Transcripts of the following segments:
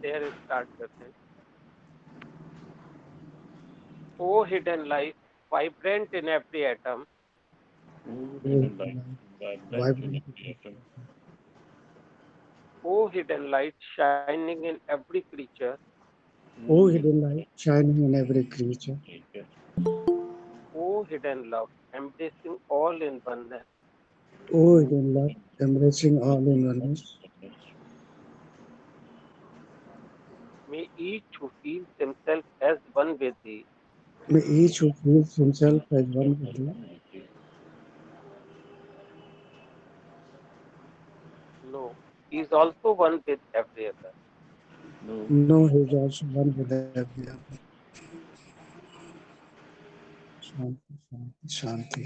Share start करते हैं। O hidden light vibrant in every atom, Oh, hidden light, vibrant in every atom. O hidden light shining in every creature, O hidden light shining in every creature, Nature. O hidden love embracing all in oneness, O hidden love embracing all in oneness. May each who feels himself as one with thee May each who feels himself as one with thee know he is also one with every other. No. know he is also one with every other. शांति शांति शांति।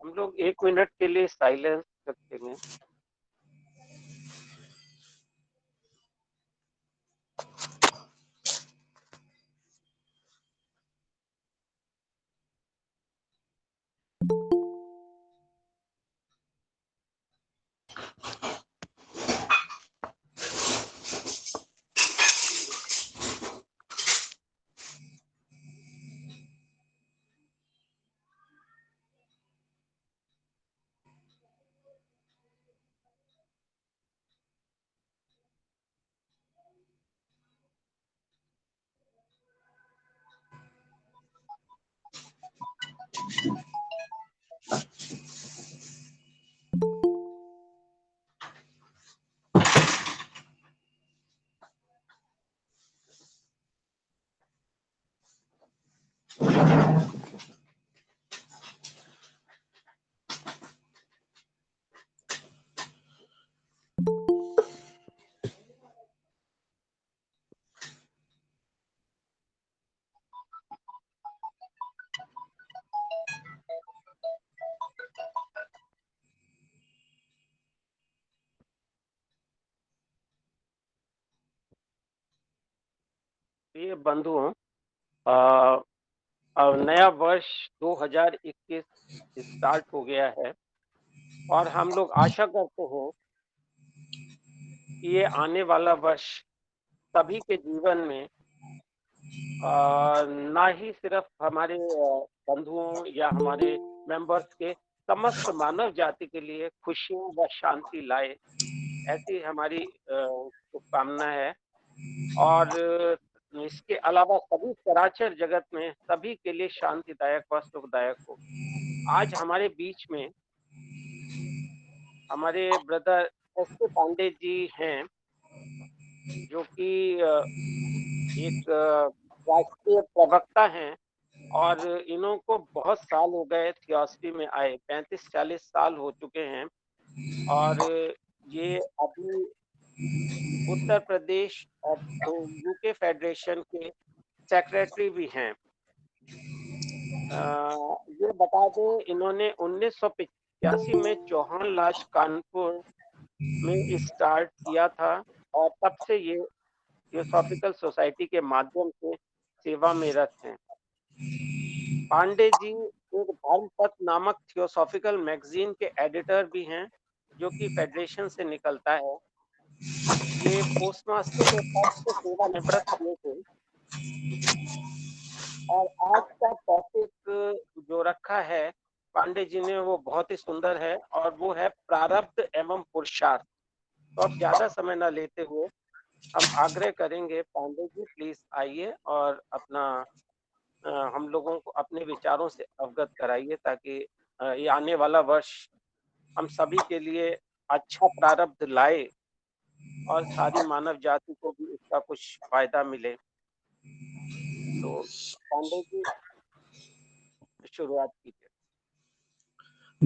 हम लोग 1 minute के लिए silence रखेंगे। ये बंधुओं, अब नया वर्ष 2021 स्टार्ट हो गया है और हम लोग आशा करते हैं कि ये आने वाला वर्ष सभी के जीवन में ना ही सिर्फ हमारे बंधुओं या हमारे मेंबर्स के, समस्त मानव जाति के लिए खुशियों व शांति लाए, ऐसी हमारी शुभकामना है। और इसके अलावा सभी चराचर जगत में सभी के लिए शांतिदायक व सुखदायक हो। आज हमारे बीच में हमारे ब्रदर एस.के. पांडे जी हैं, जो कि एक राष्ट्रीय प्रवक्ता हैं और इन्हों को बहुत साल हो गए थियोसफी में आए, 35-40 साल हो चुके हैं और ये अभी उत्तर प्रदेश और यूके फेडरेशन के सेक्रेटरी भी हैं। ये बता दें, इन्होंने 1985 में चौहान लॉज कानपुर में स्टार्ट किया था और तब से ये थियोसॉफिकल सोसाइटी के माध्यम से सेवा में रत हैं। पांडे जी एक धर्मपथ नामक थियोसॉफिकल मैगजीन के एडिटर भी हैं, जो कि फेडरेशन से निकलता है। ये पोस्टमास्टर के पद से सेवानिवृत्त हुए थे और आज का टॉपिक जो रखा है पांडे जी ने वो बहुत ही सुंदर है और वो है प्रारब्ध एवं पुरुषार्थ। तो अब ज्यादा समय न लेते हुए हम आग्रह करेंगे, पांडे जी प्लीज आइए और अपना हम लोगों को अपने विचारों से अवगत कराइए, ताकि ये आने वाला वर्ष हम सभी के लिए अच्छा प्रारब्ध लाए और सारी मानव जाति को भी इसका कुछ फायदा मिले। तो पांडे जी शुरुआत कीजिए।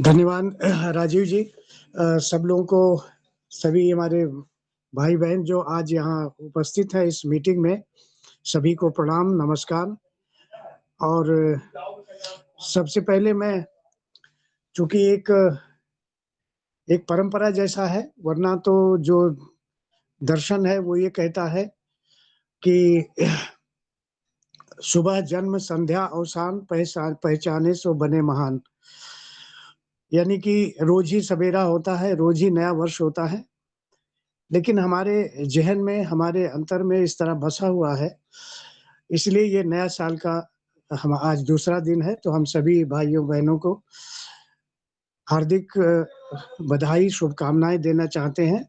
धन्यवाद राजीव जी। सब लोगों को, सभी हमारे भाई बहन जो आज यहाँ उपस्थित है इस मीटिंग में, सभी को प्रणाम नमस्कार। और सबसे पहले मैं, चूंकि एक परंपरा जैसा है, वरना तो जो दर्शन है वो ये कहता है कि सुबह जन्म संध्या अवसान पहचाने सो बने महान। यानी कि रोज ही सवेरा होता है, रोज ही नया वर्ष होता है। लेकिन हमारे ज़हन में, हमारे अंतर में इस तरह बसा हुआ है, इसलिए ये नया साल का हम आज दूसरा दिन है, तो हम सभी भाइयों-बहनों को हार्दिक बधाई, शुभकामनाएँ देना चाहते हैं।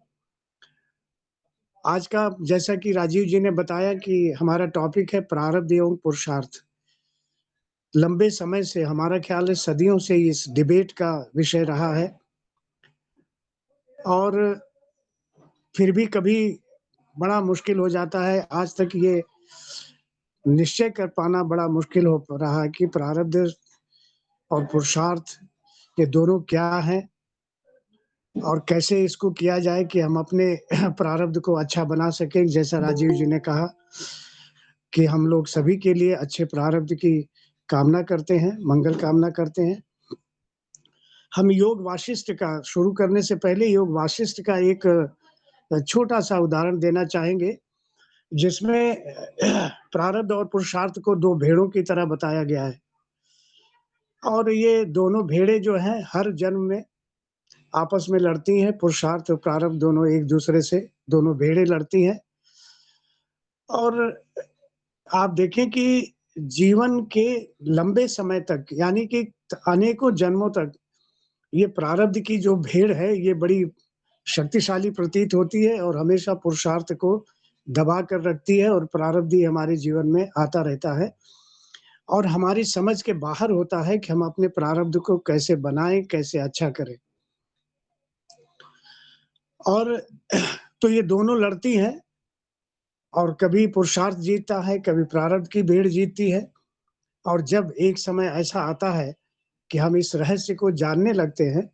आज का जैसा कि राजीव जी ने बताया कि हमारा टॉपिक है प्रारब्ध एवं पुरुषार्थ। लंबे समय से हमारा ख़्याल है सदियों से इस डिबेट का विषय रहा है और फिर भी कभी बड़ा मुश्किल हो जाता है। आज तक ये निश्चय कर पाना बड़ा मुश्किल हो रहा है कि प्रारब्ध और पुरुषार्थ ये दोनों क्या हैं और कैसे इसको किया जाए कि हम अपने प्रारब्ध को अच्छा बना सकें। जैसा राजीव जी ने कहा कि हम लोग सभी के लिए अच्छे प्रारब्ध की कामना करते हैं, मंगल कामना करते हैं। हम योग वाशिष्ठ का शुरू करने से पहले योग वाशिष्ठ का एक छोटा-सा उदाहरण देना चाहेंगे, जिसमें प्रारब्ध और पुरुषार्थ को 2 भेड़ों की तरह बताया गया है। और ये दोनों भेड़ें जो हैं हर जन्म में आपस में लड़ती हैं, पुरुषार्थ और प्रारब्ध दोनों एक-दूसरे से दोनों भेड़ें लड़ती हैं। और आप देखें कि जीवन के लंबे समय तक यानी कि अनेकों जन्मों तक ये प्रारब्ध की जो भेड़ है, ये बड़ी शक्तिशाली प्रतीत होती है और हमेशा पुरुषार्थ को दबा कर रखती है और प्रारब्ध ही हमारे जीवन में आता रहता है और हमारी समझ के बाहर होता है कि हम अपने प्रारब्ध को कैसे बनाएँ, कैसे अच्छा करें। और तो ये दोनों लड़ती हैं और कभी पुरुषार्थ जीतता है, कभी प्रारब्ध की भेड़ जीतती है और जब एक समय ऐसा आता है कि हम इस रहस्य को जानने लगते हैं,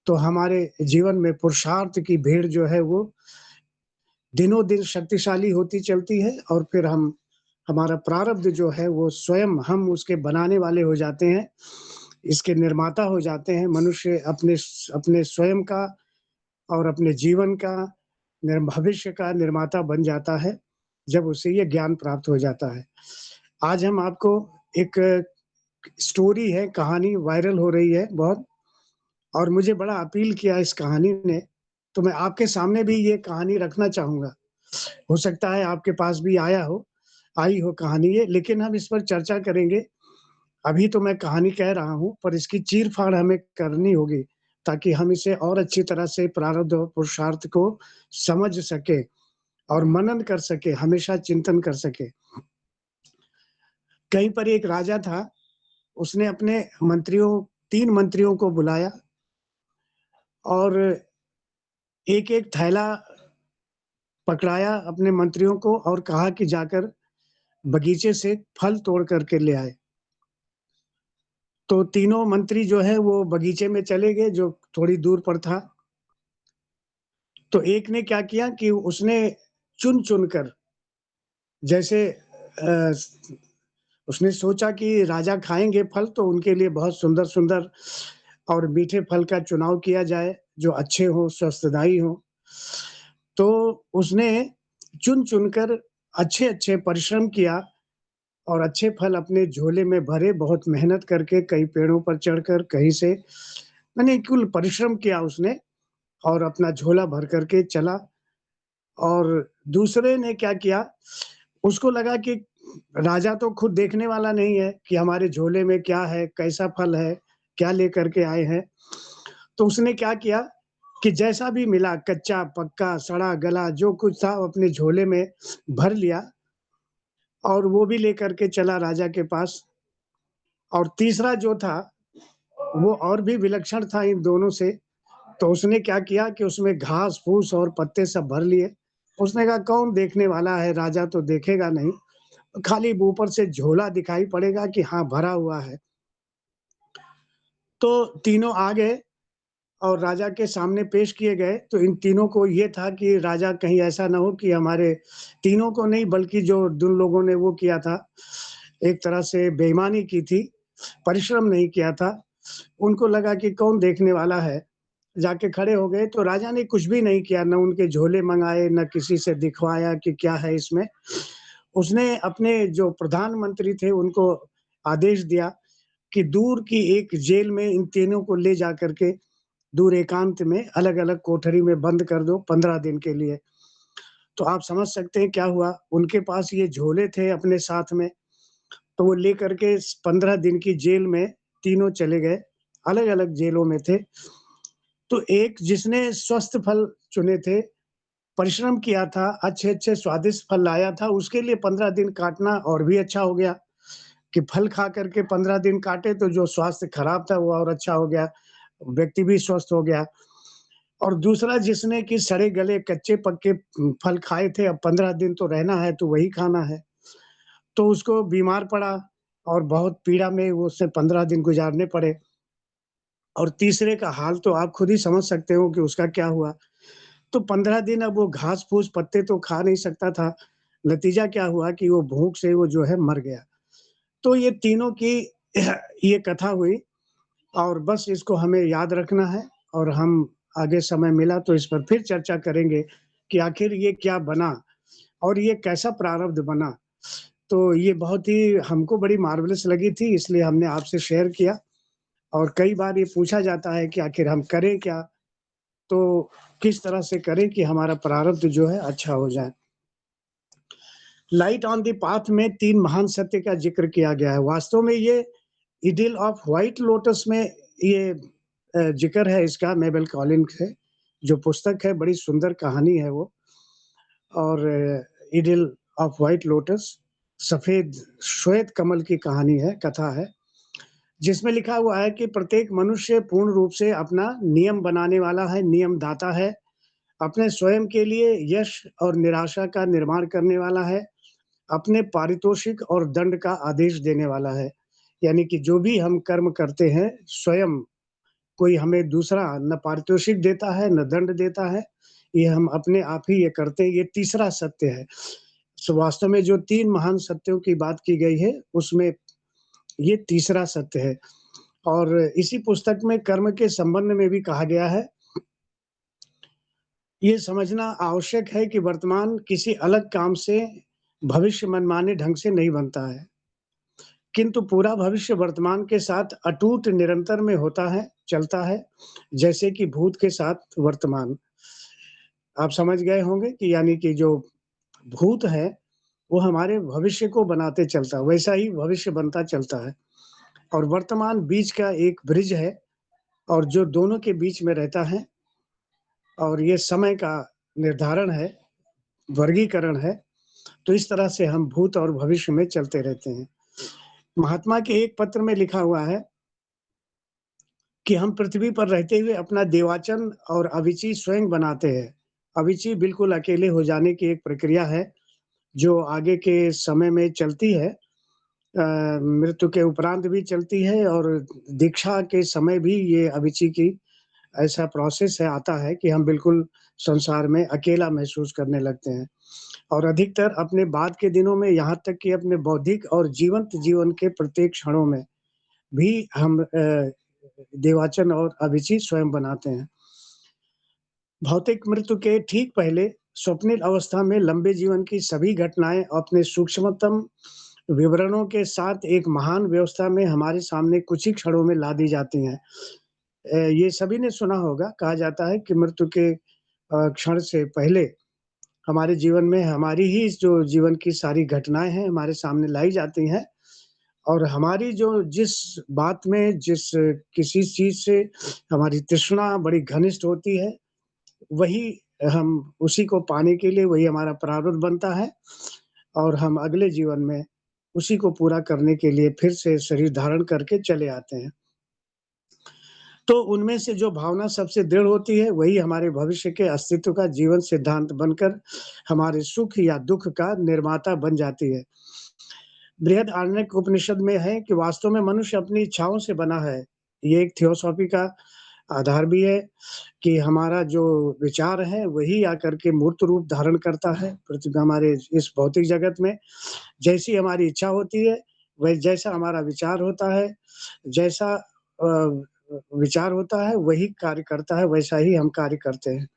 तो हमारे जीवन में पुरुषार्थ की भेड़ जो है वो दिनों-दिन शक्तिशाली होती चलती है और फिर हम हमारा प्रारब्ध जो है वो स्वयं हम उसके बनाने वाले हो जाते हैं, इसके निर्माता हो जाते हैं। मनुष्य अपने स्वयं का और अपने जीवन का भविष्य का निर्माता बन जाता है, जब उसे ये ज्ञान प्राप्त हो जाता है। आज हम आपको एक स्टोरी है, कहानी वायरल हो रही है बहुत और मुझे बड़ा अपील किया इस कहानी ने, तो मैं आपके सामने भी ये कहानी रखना चाहूँगा। हो सकता है आपके पास भी आई हो कहानी ये, लेकिन हम इस पर चर्चा करेंगे। अभी तो मैं कहानी कह रहा हूँ, पर इसकी चीर-फाड़ हमें करनी होगी, ताकि हम इसे और अच्छी तरह से प्रारब्ध और पुरुषार्थ को समझ सकें और मनन कर सकें, हमेशा चिंतन कर सकें। कहीं पर एक राजा था, उसने अपने 3 मंत्रियों को बुलाया और एक-एक थैला पकड़ाया अपने मंत्रियों को और कहा कि जाकर बगीचे से फल तोड़ कर के ले आए। तो तीनों मंत्री जो है वो बगीचे में चले गए जो थोड़ी दूर पर था। तो एक ने क्या किया कि उसने चुन-चुन कर जैसे अ, उसने सोचा कि राजा खाएँगे फल तो उनके लिए बहुत सुंदर-सुंदर और मीठे फल का चुनाव किया जाए, जो अच्छे हों, स्वस्थदायी हों। तो उसने चुन-चुन कर अच्छे-अच्छे परिश्रम किया और अच्छे फल अपने झोले में भरे, बहुत मेहनत करके कई पेड़ों पर चढ़कर कहीं से माने कुल परिश्रम किया उसने और अपना झोला भर कर के चला और दूसरे ने क्या किया, उसको लगा कि राजा तो खुद देखने वाला नहीं है कि हमारे झोले में क्या है, कैसा फल है, क्या लेकर के आए हैं। तो उसने क्या किया कि जैसा भी मिला कच्चा, पक्का, सड़ा गला जो कुछ था वो अपने झोले में भर लिया और वो भी लेकर के चला राजा के पास और तीसरा जो था, वो और भी विलक्षण था इन दोनों से, तो उसने क्या किया कि उसमें घास-फूस और पत्ते सब भर लिए। उसने कहा कौन देखने वाला है, राजा तो देखेगा नहीं, खाली ऊपर से झोला दिखाई पड़ेगा कि हाँ, भरा हुआ है। तो तीनों आ गए और राजा के सामने पेश किए गए, तो इन तीनों को ये था कि राजा कहीं ऐसा ना हो कि हमारे तीनों को नहीं बल्कि जो जिन लोगों ने वो किया था, एक तरह से बेईमानी की थी, परिश्रम नहीं किया था, उनको लगा कि कौन देखने वाला है, जाके खड़े हो गए, तो राजा ने कुछ भी नहीं किया, ना उनके झोले मँगाए, ना किसी से दिखवाया कि क्या है इसमें। उसने अपने जो प्रधानमंत्री थे उनको आदेश दिया कि दूर की एक जेल में इन तीनों को ले जाकर के दूर एकांत में अलग-अलग कोठरी में बंद कर दो 15 दिन के लिए। तो आप समझ सकते हैं क्या हुआ? उनके पास ये झोले थे अपने साथ में, तो वो लेकर के 15 दिन की जेल में तीनों चले गए, अलग-अलग जेलों में थे। तो एक जिसने स्वस्थ फल चुने थे, परिश्रम किया था, अच्छे-अच्छे स्वादिष्ट फल लाया था, उसके लिए 15 दिन काटना और भी अच्छा हो गया कि फल खा कर के 15 दिन काटे तो जो स्वास्थ्य खराब था वो और अच्छा हो गया, व्यक्ति भी स्वस्थ हो गया। और दूसरा जिसने कि सड़े गले कच्चे-पक्के फल खाए थे, अब 15 दिन तो रहना है तो वही खाना है। तो उसको बीमार पड़ा और बहुत पीड़ा में वो उसे 15 दिन गुज़ारने पड़े। और तीसरे का हाल तो आप खुद ही समझ सकते हो कि उसका क्या हुआ। तो 15 दिन अब वो घास-फूस, पत्ते तो खा नहीं सकता था। नतीजा क्या हुआ कि वो भूख से वो जो है मर गया। तो ये तीनों की ये कथा हुई और बस इसको हमें याद रखना है और हम आगे समय मिला तो इस पर फिर चर्चा करेंगे कि आखिर ये क्या बना और ये कैसा प्रारब्ध बना। तो ये बहुत ही हमको बड़ी मार्वेलस लगी थी इसलिए हमने आपसे शेयर किया और कई बार ये पूछा जाता है कि आखिर हम करें क्या? तो किस तरह से करें कि हमारा प्रारब्ध जो है अच्छा हो जाए। लाइट ऑन द पाथ में 3 महान सत्य का ज़िक्र किया गया है। वास्तव में ये इडिल ऑफ व्हाइट लोटस में ये ज़िक्र है इसका मेबल कॉलिंस है, जो पुस्तक है बड़ी सुंदर कहानी है वो और इडिल ऑफ व्हाइट लोटस सफ़ेद श्वेत कमल की कहानी है, कथा है, जिसमें लिखा हुआ है कि प्रत्येक मनुष्य पूर्ण रूप से अपना नियम बनाने वाला है, नियमदाता है, अपने स्वयं के लिए यश और निराशा का निर्माण करने वाला है, अपने पारितोषिक और दंड का आदेश देने वाला है। यानी कि जो भी हम कर्म करते हैं, स्वयं कोई हमें दूसरा न पारितोषिक देता है, न दंड देता है, ये हम अपने आप ही ये करते हैं, ये तीसरा सत्य है। सो वास्तव में जो 3 महान सत्यों की बात की गई है, उसमें ये तीसरा सत्य है और इसी पुस्तक में कर्म के संबंध में भी कहा गया है ये समझना आवश्यक है कि वर्तमान किसी अलग काम से भविष्य मनमाने ढंग से नहीं बनता है, किंतु पूरा भविष्य वर्तमान के साथ अटूट निरंतर में होता है, चलता है, जैसे कि भूत के साथ वर्तमान। आप समझ गए होंगे कि यानी कि जो भूत है, वो हमारे भविष्य को बनाते चलता है, वैसा ही भविष्य बनता चलता है और वर्तमान बीच का एक ब्रिज है और जो दोनों के बीच में रहता है और ये समय का निर्धारण है, वर्गीकरण है, तो इस तरह से हम भूत और भविष्य में चलते रहते हैं। महात्मा के एक पत्र में लिखा हुआ है कि हम पृथ्वी पर रहते हुए अपना देवाचन और अविची स्वयं बनाते हैं। अविची बिल्कुल अकेले हो जाने की एक प्रक्रिया है, जो आगे के समय में चलती है। मृत्यु के उपरांत भी चलती है और दीक्षा के समय भी ये अविची की ऐसा प्रोसेस है आता है कि हम बिल्कुल संसार में अकेला महसूस करने लगते हैं और अधिकतर अपने बाद के दिनों में यहाँ तक कि अपने बौद्धिक और जीवंत जीवन के प्रत्येक क्षणों में भी हम देवाचन और अभिची स्वयं बनाते हैं। भौतिक मृत्यु के ठीक पहले स्वप्निल अवस्था में लंबे जीवन की सभी घटनाएँ अपने सूक्ष्मतम विवरणों के साथ एक महान व्यवस्था में हमारे सामने कुछ ही क्षणों में ला दी जाती हैं। ये सभी ने सुना होगा, कहा जाता है कि मृत्यु के क्षण से पहले हमारे जीवन में हमारी ही जो जीवन की सारी घटनाएँ हैं, हमारे सामने लाई जाती हैं और हमारी जो जिस बात में जिस किसी चीज़ से हमारी तृष्णा बड़ी घनिष्ठ होती है, वही हम उसी को पाने के लिए वही हमारा प्रारब्ध बनता है और हम अगले जीवन में उसी को पूरा करने के लिए फिर से शरीर धारण करके चले आते हैं। तो उनमें से जो भावना सबसे दृढ़ होती है, वही हमारे भविष्य के अस्तित्व का जीवन सिद्धांत बनकर हमारे सुख या दुःख का निर्माता बन जाती है। बृहदारण्यक उपनिषद में है कि वास्तव में मनुष्य अपनी इच्छाओं से बना है। ये एक थियोसॉफी का आधार भी है कि हमारा जो विचार है, वही आकर के मूर्त रूप धारण करता है पृथ्वी हमारे इस भौतिक जगत में। जैसी हमारी इच्छा होती है, वही जैसा हमारा विचार होता है, जैसा विचार होता है, वही कार्य करता है, वैसा ही हम कार्य करते हैं।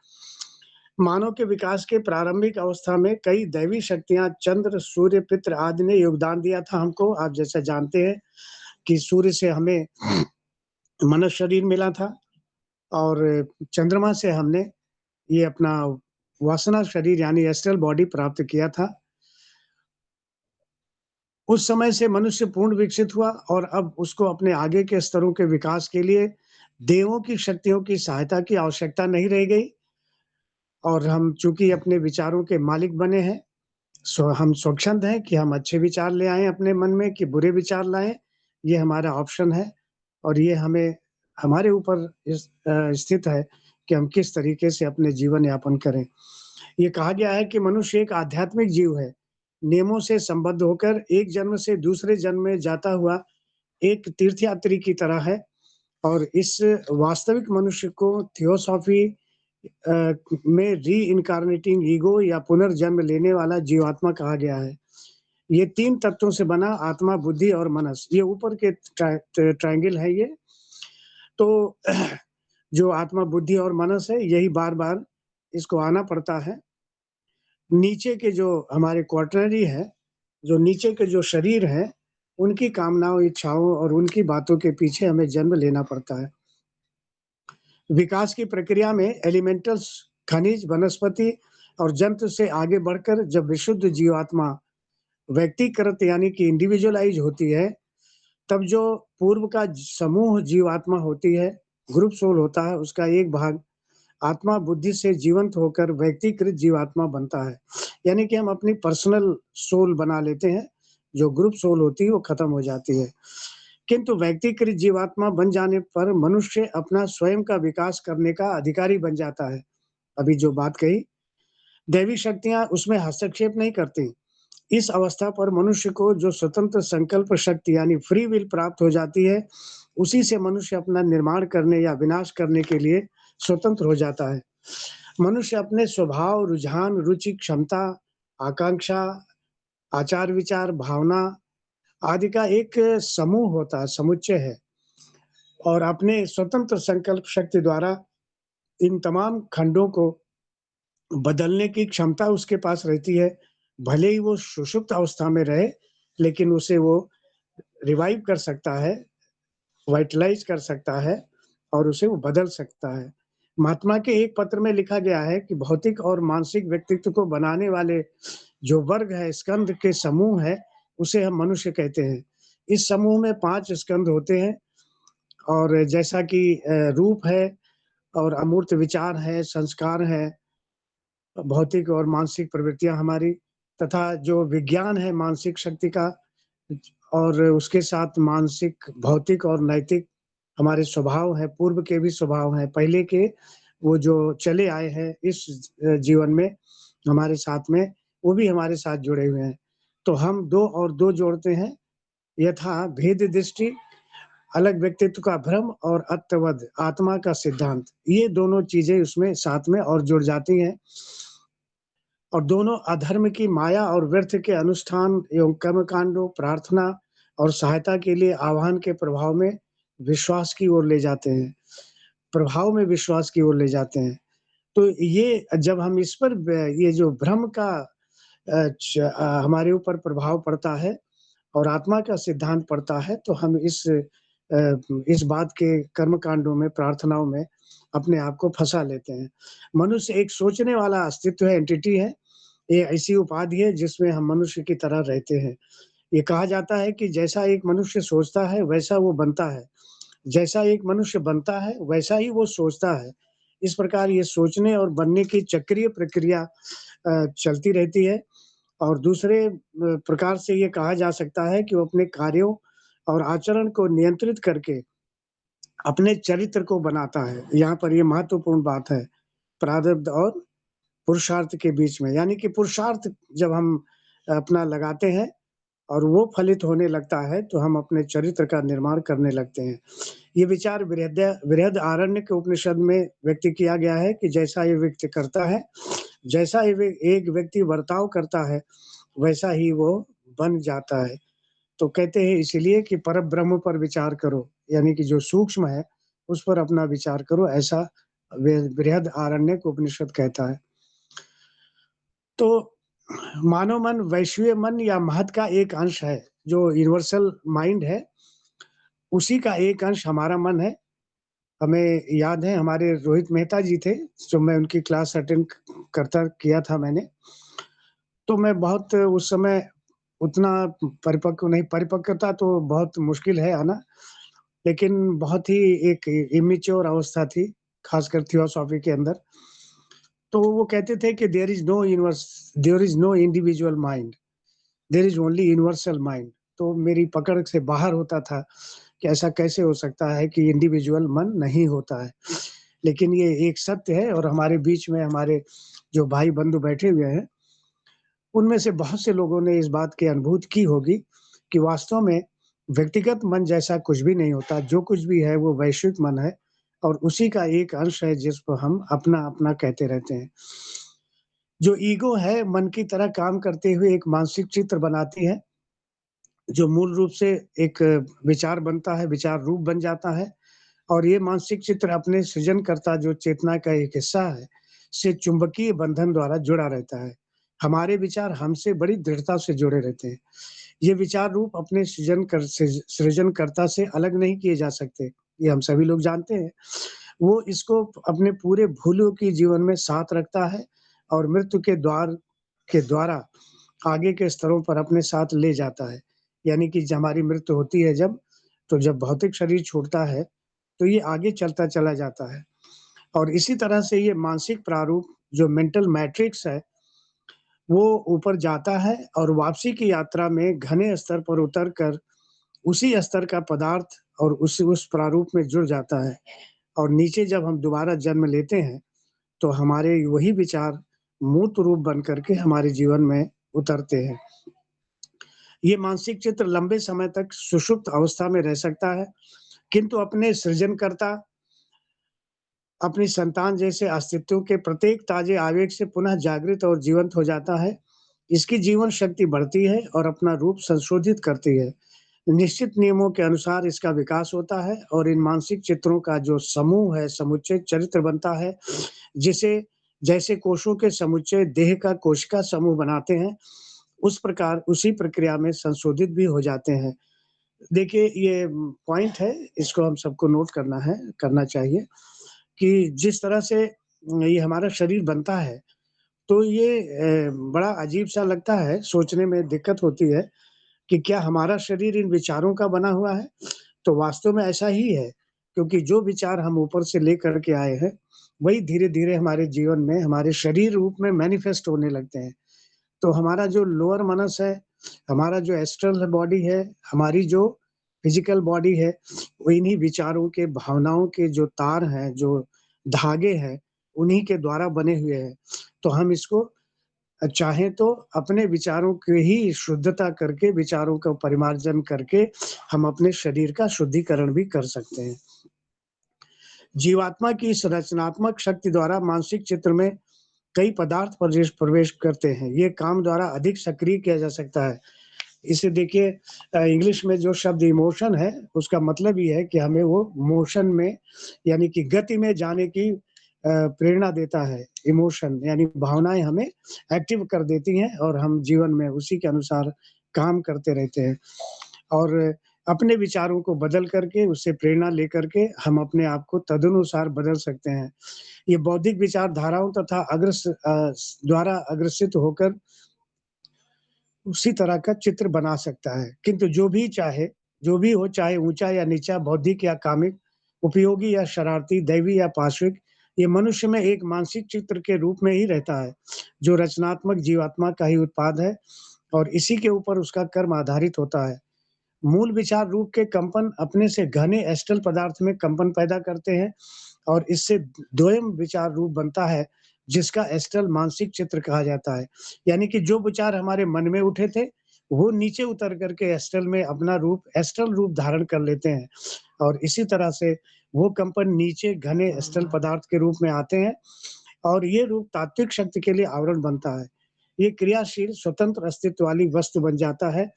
मानव के विकास के प्रारंभिक अवस्था में कई दैवी शक्तियाँ चंद्र, सूर्य, पितृ आदि ने योगदान दिया था हमको। आप जैसा जानते हैं कि सूर्य से हमें मनुष्य शरीर मिला था और चंद्रमा से हमने ये अपना वासना शरीर यानी एस्ट्रल बॉडी प्राप्त किया था। उस समय से मनुष्य पूर्ण विकसित हुआ और अब उसको अपने आगे के स्तरों के विकास के लिए देवों की शक्तियों की सहायता की आवश्यकता नहीं रह गई और हम चूँकि अपने विचारों के मालिक बने हैं, हम स्वच्छंद हैं कि हम अच्छे विचार ले आएँ अपने मन में कि बुरे विचार लाएँ, ये हमारा ऑप्शन है और ये हमें हमारे ऊपर स्थित है कि हम किस तरीके से अपने जीवन यापन करें। ये कहा गया है कि मनुष्य एक आध्यात्मिक जीव है, नियमों से संबद्ध होकर एक जन्म से दूसरे जन्म में जाता हुआ एक तीर्थयात्री की तरह है और इस वास्तविक मनुष्य को थियोसॉफी में रीइन्कार्नेटिंग ईगो या पुनर्जन्म लेने वाला जीवात्मा कहा गया है। ये 3 तत्वों से बना आत्मा, बुद्धि और मनस, ये ऊपर के ट्रायंगल है ये। तो जो आत्मा, बुद्धि और मनस है, यही बार-बार इसको आना पड़ता है। नीचे के जो हमारे क्वाटरनरी है, जो नीचे के जो शरीर हैं, उनकी कामनाओं, इच्छाओं और उनकी बातों के पीछे हमें जन्म लेना पड़ता है। विकास की प्रक्रिया में एलिमेंटल्स, खनिज, वनस्पति और जंतु से आगे बढ़कर जब विशुद्ध जीवात्मा व्यक्तिकृत यानी कि इंडिविजुअलाइज़ होती है, तब जो पूर्व का समूह जीवात्मा होती है, ग्रुप सोल होता है, उसका एक भाग आत्मा बुद्धि से जीवंत होकर व्यक्तिकृत जीवात्मा बनता है। यानी कि हम अपनी पर्सनल सोल बना लेते हैं, जो ग्रुप सोल होती है वो खत्म हो जाती है। किंतु व्यक्तिकृत जीवात्मा बन जाने पर मनुष्य अपना स्वयं का विकास करने का अधिकारी बन जाता है। अभी जो बात कही, दैवी शक्तियाँ उसमें हस्तक्षेप नहीं करती। इस अवस्था पर मनुष्य को जो स्वतंत्र संकल्प शक्ति यानी फ्री विल प्राप्त हो जाती है, उसी से मनुष्य अपना निर्माण करने या विनाश करने के लिए स्वतंत्र हो जाता है। मनुष्य अपने स्वभाव, रुझान, रुचि, क्षमता, आकांक्षा, आचार-विचार, भावना आदि का एक समूह होता है, समुच्चय है और अपने स्वतंत्र संकल्प शक्ति द्वारा इन तमाम खंडों को बदलने की क्षमता उसके पास रहती है। भले ही वो सुषुप्त अवस्था में रहे, लेकिन उसे वो रिवाइव कर सकता है, वाइटलाइज़ कर सकता है और उसे वो बदल सकता है। महात्मा के एक पत्र में लिखा गया है कि भौतिक और मानसिक व्यक्तित्व को बनाने वाले जो वर्ग है, स्कंध के समूह है, उसे हम मनुष्य कहते हैं। इस समूह में 5 स्कंध होते हैं और जैसा कि रूप है और अमूर्त विचार है, संस्कार है, भौतिक और मानसिक प्रवृत्तियाँ हमारी तथा जो विज्ञान है मानसिक शक्ति का और उसके साथ मानसिक, भौतिक और नैतिक हमारे स्वभाव हैं, पूर्व के भी स्वभाव हैं, पहले के वो जो चले आए हैं इस जीवन में हमारे साथ में, वो भी हमारे साथ जुड़े हुए हैं। तो हम 2 और 2 जोड़ते हैं, यथा भेद दृष्टि, अलग व्यक्तित्व का भ्रम और अत्वद, आत्मा का सिद्धांत। ये दोनों चीज़ें उसमें साथ में और जुड़ जाती हैं और दोनों अधर्म की माया और व्यर्थ के अनुष्ठान एवं कर्मकांडों, प्रार्थना और सहायता के लिए आह्वान के प्रभाव में विश्वास की ओर ले जाते हैं। प्रभाव में विश्वास की ओर ले जाते हैं। तो ये जब हम इस पर ये जो भ्रम का हमारे ऊपर प्रभाव पड़ता है और आत्मा का सिद्धांत पड़ता है, तो हम इस बात के कर्म कांडों में, प्रार्थनाओं में अपने आप को फँसा लेते हैं। मनुष्य एक सोचने वाला अस्तित्व है, एंटिटी है। ये ऐसी उपाधि है जिसमें हम मनुष्य की तरह रहते हैं। ये कहा जाता है कि जैसा एक मनुष्य सोचता है, वैसा वो बनता है। जैसा एक मनुष्य बनता है, वैसा ही वो सोचता है। इस प्रकार ये सोचने और बनने की चक्रीय प्रक्रिया चलती रहती है और दूसरे प्रकार से ये कहा जा सकता है कि वो अपने कार्यों और आचरण को नियंत्रित करके अपने चरित्र को बनाता है। यहाँ पर ये महत्वपूर्ण बात है, प्रारब्ध और पुरुषार्थ के बीच में। यानी कि पुरुषार्थ जब हम अपना लगाते हैं और वो फलित होने लगता है, तो हम अपने चरित्र का निर्माण करने लगते हैं। ये विचार बृहदारण्यक उपनिषद में व्यक्त किया गया है कि जैसा ये व्यक्ति करता है, जैसा ये एक व्यक्ति बर्ताव करता है, वैसा ही वो बन जाता है। तो कहते हैं इसीलिए कि परब्रह्म पर विचार करो, यानी कि जो सूक्ष्म है, उस पर अपना विचार करो, ऐसा बृहदारण्यक उपनिषद कहता है। तो मानव मन वैश्वीय मन या महत का एक अंश है, जो यूनिवर्सल माइंड है, उसी का एक अंश हमारा मन है हमें याद है हमारे रोहित मेहता जी थे, जो मैं उनकी क्लास अटेंड करता किया था मैंने। तो मैं बहुत उस समय उतना परिपक्व नहीं, परिपक्वता तो बहुत मुश्किल है आना, लेकिन बहुत ही एक इमैच्योर अवस्था थी, खासकर थियोसॉफी के अंदर। तो वो कहते थे कि there is no individual mind, there is only universal mind. तो मेरी पकड़ से बाहर होता था कि ऐसा कैसे हो सकता है कि इंडिविजुअल मन नहीं होता है। लेकिन ये एक सत्य है और हमारे बीच में हमारे जो भाई-बंधु बैठे हुए हैं, उनमें से बहुत से लोगों ने इस बात की अनुभूति की होगी कि वास्तव में व्यक्तिगत मन जैसा कुछ भी नहीं होता, जो कुछ भी है वो वैश्विक मन है और उसी का एक अंश है जिसको हम अपना-अपना कहते रहते हैं। जो ईगो है मन की तरह काम करते हुए एक मानसिक चित्र बनाती है, जो मूल रूप से एक विचार बनता है, विचार रूप बन जाता है और ये मानसिक चित्र अपने सृजनकर्ता जो चेतना का एक हिस्सा है, से चुंबकीय बंधन द्वारा जुड़ा रहता है। हमारे विचार हमसे बड़ी दृढ़ता से जुड़े रहते हैं। ये विचार रूप अपने सृजनकर्ता से अलग नहीं किए जा सकते, ये हम सभी लोग जानते हैं। वो इसको अपने पूरे भूलों की जीवन में साथ रखता है और मृत्यु के द्वारा आगे के स्तरों पर अपने साथ ले जाता है। यानी कि जब हमारी मृत्यु होती है जब, तो जब भौतिक शरीर छूटता है, तो ये आगे चलता चला जाता है और इसी तरह से ये मानसिक प्रारूप जो मेंटल मैट्रिक्स है, वो ऊपर जाता है और वापसी की यात्रा में घने स्तर पर उतर कर उसी स्तर का पदार्थ और उस प्रारूप में जुड़ जाता है और नीचे जब हम दोबारा जन्म लेते हैं, तो हमारे वही विचार मूर्त रूप बन कर के हमारे जीवन में उतरते हैं। ये मानसिक चित्र लंबे समय तक सुषुप्त अवस्था में रह सकता है, किंतु अपने सृजनकर्ता, अपनी संतान जैसे अस्तित्व के प्रत्येक ताजे आवेग से पुनः जागृत और जीवंत हो जाता है। इसकी जीवन शक्ति बढ़ती है और अपना रूप संशोधित करती है। निश्चित नियमों के अनुसार इसका विकास होता है और इन मानसिक चित्रों का जो समूह है, समुच्चय चरित्र बनता है, जिसे जैसे कोषों के समुच्चय देह का कोशिका समूह बनाते हैं, उस प्रकार उसी प्रक्रिया में संशोधित भी हो जाते हैं। देखिए ये पॉइंट है, इसको हम सबको नोट करना चाहिए कि जिस तरह से ये हमारा शरीर बनता है, तो ये बड़ा अजीब-सा लगता है, सोचने में दिक्कत होती है कि क्या हमारा शरीर इन विचारों का बना हुआ है? तो वास्तव में ऐसा ही है, क्योंकि जो विचार हम ऊपर से लेकर के आए हैं, वही धीरे-धीरे हमारे जीवन में, हमारे शरीर रूप में मैनिफेस्ट होने लगते हैं। तो हमारा जो लोअर मनस है, हमारा जो एस्ट्रल बॉडी है, हमारी जो फिज़िकल बॉडी है, वो इन्हीं विचारों के, भावनाओं के जो तार हैं, जो धागे हैं, उन्हीं के द्वारा बने हुए हैं। तो हम इसको चाहें तो अपने विचारों की ही शुद्धता करके, विचारों का परिमार्जन करके, हम अपने शरीर का शुद्धिकरण भी कर सकते हैं। जीवात्मा की इस रचनात्मक शक्ति द्वारा मानसिक चित्र में कई पदार्थ प्रवेश प्रवेश करते हैं। ये काम द्वारा अधिक सक्रिय किया जा सकता है। इसे देखिए इंग्लिश में जो शब्द इमोशन है, उसका मतलब ये है कि हमें वो मोशन में यानी कि गति में जाने की प्रेरणा देता है। इमोशन यानी भावनाएँ हमें एक्टिव कर देती हैं और हम जीवन में उसी के अनुसार काम करते रहते हैं। और अपने विचारों को बदल करके, उससे प्रेरणा लेकर के हम अपने आप को तदनुसार बदल सकते हैं। ये बौद्धिक विचारधाराओं तथा द्वारा अग्रसित होकर उसी तरह का चित्र बना सकता है। किंतु जो भी हो चाहे ऊँचा या नीचा, बौद्धिक या कामिक, उपयोगी या शरारती, दैवी या पाश्विक, ये मनुष्य में एक मानसिक चित्र के रूप में ही रहता है, जो रचनात्मक जीवात्मा का ही उत्पाद है और इसी के ऊपर उसका कर्म आधारित होता है। मूल विचार रूप के कंपन अपने से घने एस्टल पदार्थ में कंपन पैदा करते हैं और इससे द्वयम विचार रूप बनता है, जिसका एस्टल मानसिक चित्र कहा जाता है। यानी कि जो विचार हमारे मन में उठे थे, वो नीचे उतर करके एस्टल में अपना रूप एस्टल रूप धारण कर लेते हैं और इसी तरह से वो कंपन नीचे घने एस्टल पदार्थ के रूप में आते हैं और ये रूप तात्विक शक्ति के लिए आवरण बनता है। ये क्रियाशील स्वतंत्र अस्तित्व वाली वस्तु बन जाता है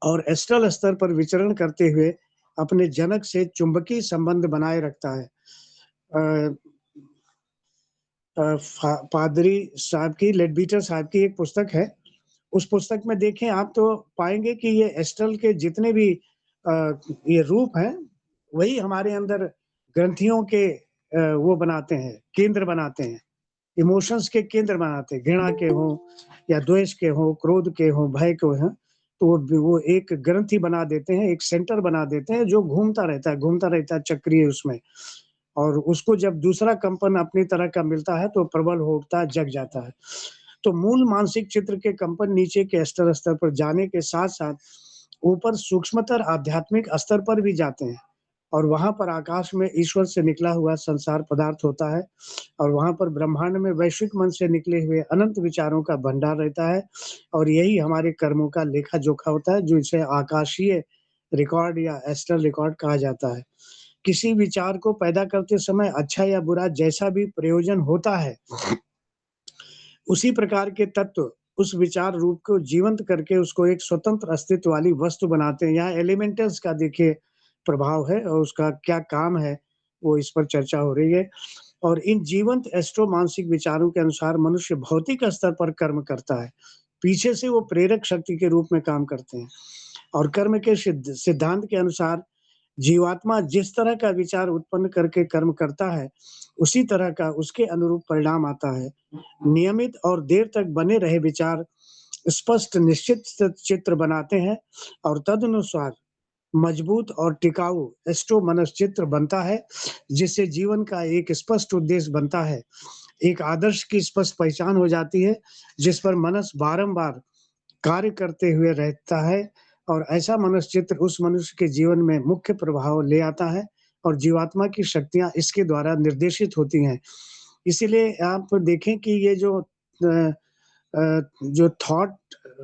और एस्ट्रल स्तर पर विचरण करते हुए अपने जनक से चुंबकीय संबंध बनाए रखता है। अ पादरी साहब की लेडबीटर साहब की एक पुस्तक है। उस पुस्तक में देखें आप तो पाएँगे कि ये एस्ट्रल के जितने भी ये रूप हैं, वही हमारे अंदर ग्रंथियों के वो बनाते हैं, केंद्र बनाते हैं, इमोशंस के केंद्र बनाते हैं, घृणा के हों या द्वेष के हों, क्रोध के हों, भय के हों, तो वो एक ग्रंथि बना देते हैं, एक सेंटर बना देते हैं जो घूमता रहता है चक्रीय उसमें। और उसको जब दूसरा कंपन अपनी तरह का मिलता है तो प्रबल हो उठता है, जग जाता है। तो मूल मानसिक चित्र के कंपन नीचे के स्तर पर जाने के साथ-साथ ऊपर सूक्ष्मतर आध्यात्मिक स्तर पर भी जाते हैं और वहाँ पर आकाश में ईश्वर से निकला हुआ संसार पदार्थ होता है और वहाँ पर ब्रह्मांड में वैश्विक मन से निकले हुए अनंत विचारों का भंडार रहता है और यही हमारे कर्मों का लेखा-जोखा होता है, जो इसे आकाशीय रिकॉर्ड या एस्ट्रल रिकॉर्ड कहा जाता है। किसी विचार को पैदा करते समय अच्छा या बुरा जैसा भी प्रयोजन होता है, उसी प्रकार के तत्व उस विचार रूप को जीवंत करके उसको एक स्वतंत्र अस्तित्व वाली वस्तु बनाते हैं। यहाँ एलिमेंटल्स का देखिए प्रभाव है और उसका क्या काम है, वो इस पर चर्चा हो रही है। और इन जीवंत एस्ट्रो मानसिक विचारों के अनुसार मनुष्य भौतिक स्तर पर कर्म करता है। पीछे से वो प्रेरक शक्ति के रूप में काम करते हैं और कर्म के सिद्धांत के अनुसार जीवात्मा जिस तरह का विचार उत्पन्न करके कर्म करता है, उसी तरह का उसके अनुरूप परिणाम आता है। नियमित और देर तक बने रहे विचार स्पष्ट निश्चित चित्र बनाते हैं और तदनुसार मजबूत और टिकाऊ एस्ट्रो मनश्चित्र बनता है, जिससे जीवन का एक स्पष्ट उद्देश्य बनता है। एक आदर्श की स्पष्ट पहचान हो जाती है, जिस पर मनुष्य बारंबार कार्य करते हुए रहता है और ऐसा मनश्चित्र उस मनुष्य के जीवन में मुख्य प्रभाव ले आता है और जीवात्मा की शक्तियाँ इसके द्वारा निर्देशित होती हैं। इसीलिए आप देखें कि ये जो थॉट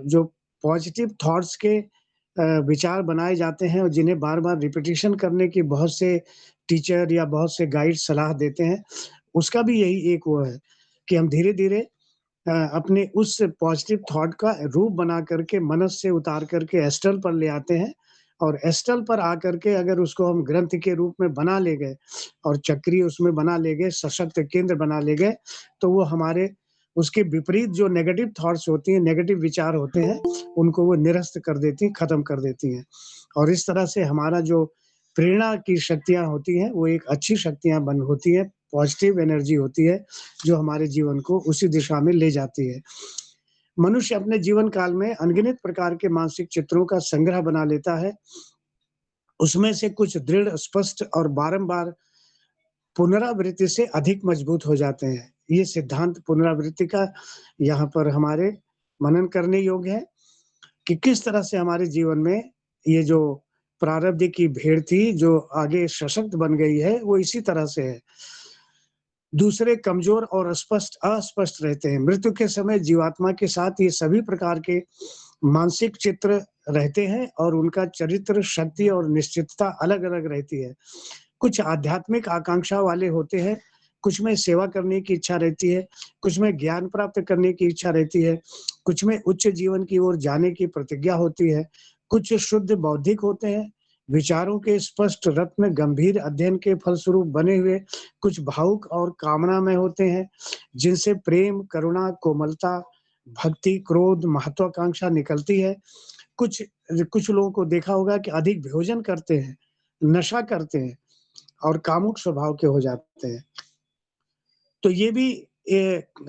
जो पॉजिटिव थॉट्स के विचार बनाए जाते हैं और जिन्हें बार-बार रिपिटिशन करने की बहुत से टीचर या बहुत से गाइड सलाह देते हैं, उसका भी यही एक वो है कि हम धीरे-धीरे अपने उस पॉजिटिव थॉट का रूप बना करके मनस से उतार करके एस्ट्रल पर ले आते हैं और एस्ट्रल पर आकर के अगर उसको हम ग्रंथ के रूप में बना ले गए और चक्रीय उसमें बना ले गए, सशक्त केंद्र बना ले गए, तो वो हमारे उसके विपरीत जो नेगेटिव थॉट्स होती हैं, नेगेटिव विचार होते हैं, उनको वो निरस्त कर देती हैं, खत्म कर देती हैं। और इस तरह से हमारा जो प्रेरणा की शक्तियाँ होती हैं, वो एक अच्छी शक्तियाँ बन होती हैं, पॉजिटिव एनर्जी होती है, जो हमारे जीवन को उसी दिशा में ले जाती है। मनुष्य अपने जीवन काल में अनगिनत प्रकार के मानसिक चित्रों का संग्रह बना लेता है। उसमें से कुछ दृढ़, स्पष्ट और बारंबार पुनरावृत्ति से अधिक मजबूत हो जाते हैं। ये सिद्धांत पुनरावृत्ति का यहाँ पर हमारे मनन करने योग्य है कि किस तरह से हमारे जीवन में ये जो प्रारब्ध की भेड़ थी, जो आगे सशक्त बन गई है, वो इसी तरह से है। दूसरे कमजोर और अस्पष्ट रहते हैं। मृत्यु के समय जीवात्मा के साथ ये सभी प्रकार के मानसिक चित्र रहते हैं और उनका चरित्र, शक्ति और निश्चितता अलग-अलग रहती है। कुछ आध्यात्मिक आकांक्षा वाले होते हैं, कुछ में सेवा करने की इच्छा रहती है, कुछ में ज्ञान प्राप्त करने की इच्छा रहती है, कुछ में उच्च जीवन की ओर जाने की प्रतिज्ञा होती है, कुछ शुद्ध बौद्धिक होते हैं, विचारों के स्पष्ट रत्न गंभीर अध्ययन के फलस्वरूप बने हुए, कुछ भावुक और कामनामय होते हैं, जिनसे प्रेम, करुणा, कोमलता, भक्ति, क्रोध, महत्वाकांक्षा निकलती है। कुछ कुछ लोगों को देखा होगा कि अधिक भोजन करते हैं, नशा करते हैं और कामुक स्वभाव के हो जाते हैं। तो ये भी